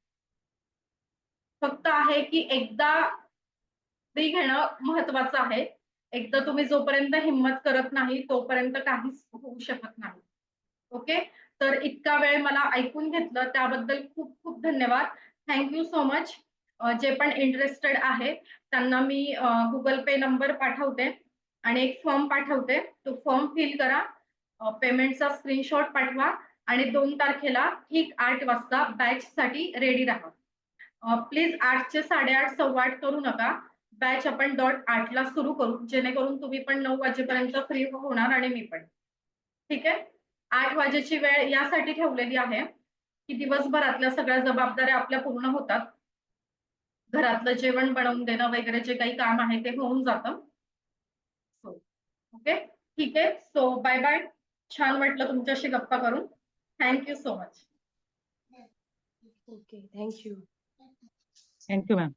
फक्त आहे की एकदा फ्री घेणं महत्वाचं आहे. एकदा तुम्ही जोपर्यंत हिम्मत करत नाही तोपर्यंत काहीच होऊ शकत नाही. ओके. तर इतका वेळ मला ऐकून घेतलं त्याबद्दल खूप खूप धन्यवाद. Thank you so much. जे पण इंटरेस्टेड आहे त्यांना मी गुगल पे नंबर पाठवते आणि एक फॉर्म पाठवते. तो फॉर्म फिल करा, पेमेंटचा स्क्रीनशॉट पाठवा आणि 2 तारखेला ठीक 8 वाजता बॅच साठी रेडी राहा. प्लीज 8चे 8:30 8:15 करू नका. बॅच आपण डॉट 8ला सुरू करू जेणेकरून तुम्ही पण 9 वाजेपर्यंत फ्री होणार आणि मी पण. ठीक आहे. 8 वाजेची वेळ यासाठी ठेवलेली आहे की दिवसभरातल्या सगळ्या जबाबदाऱ्या आपल्या पूर्ण होतात. घरातलं जेवण बनवून देणं वगैरे जे काही काम आहे ते होऊन जातं. ओके ठीक आहे. So bye bye. छान वाटलं तुमच्याशी गप्पा करून. Thank you so much. Okay thank you. Thank you ma'am.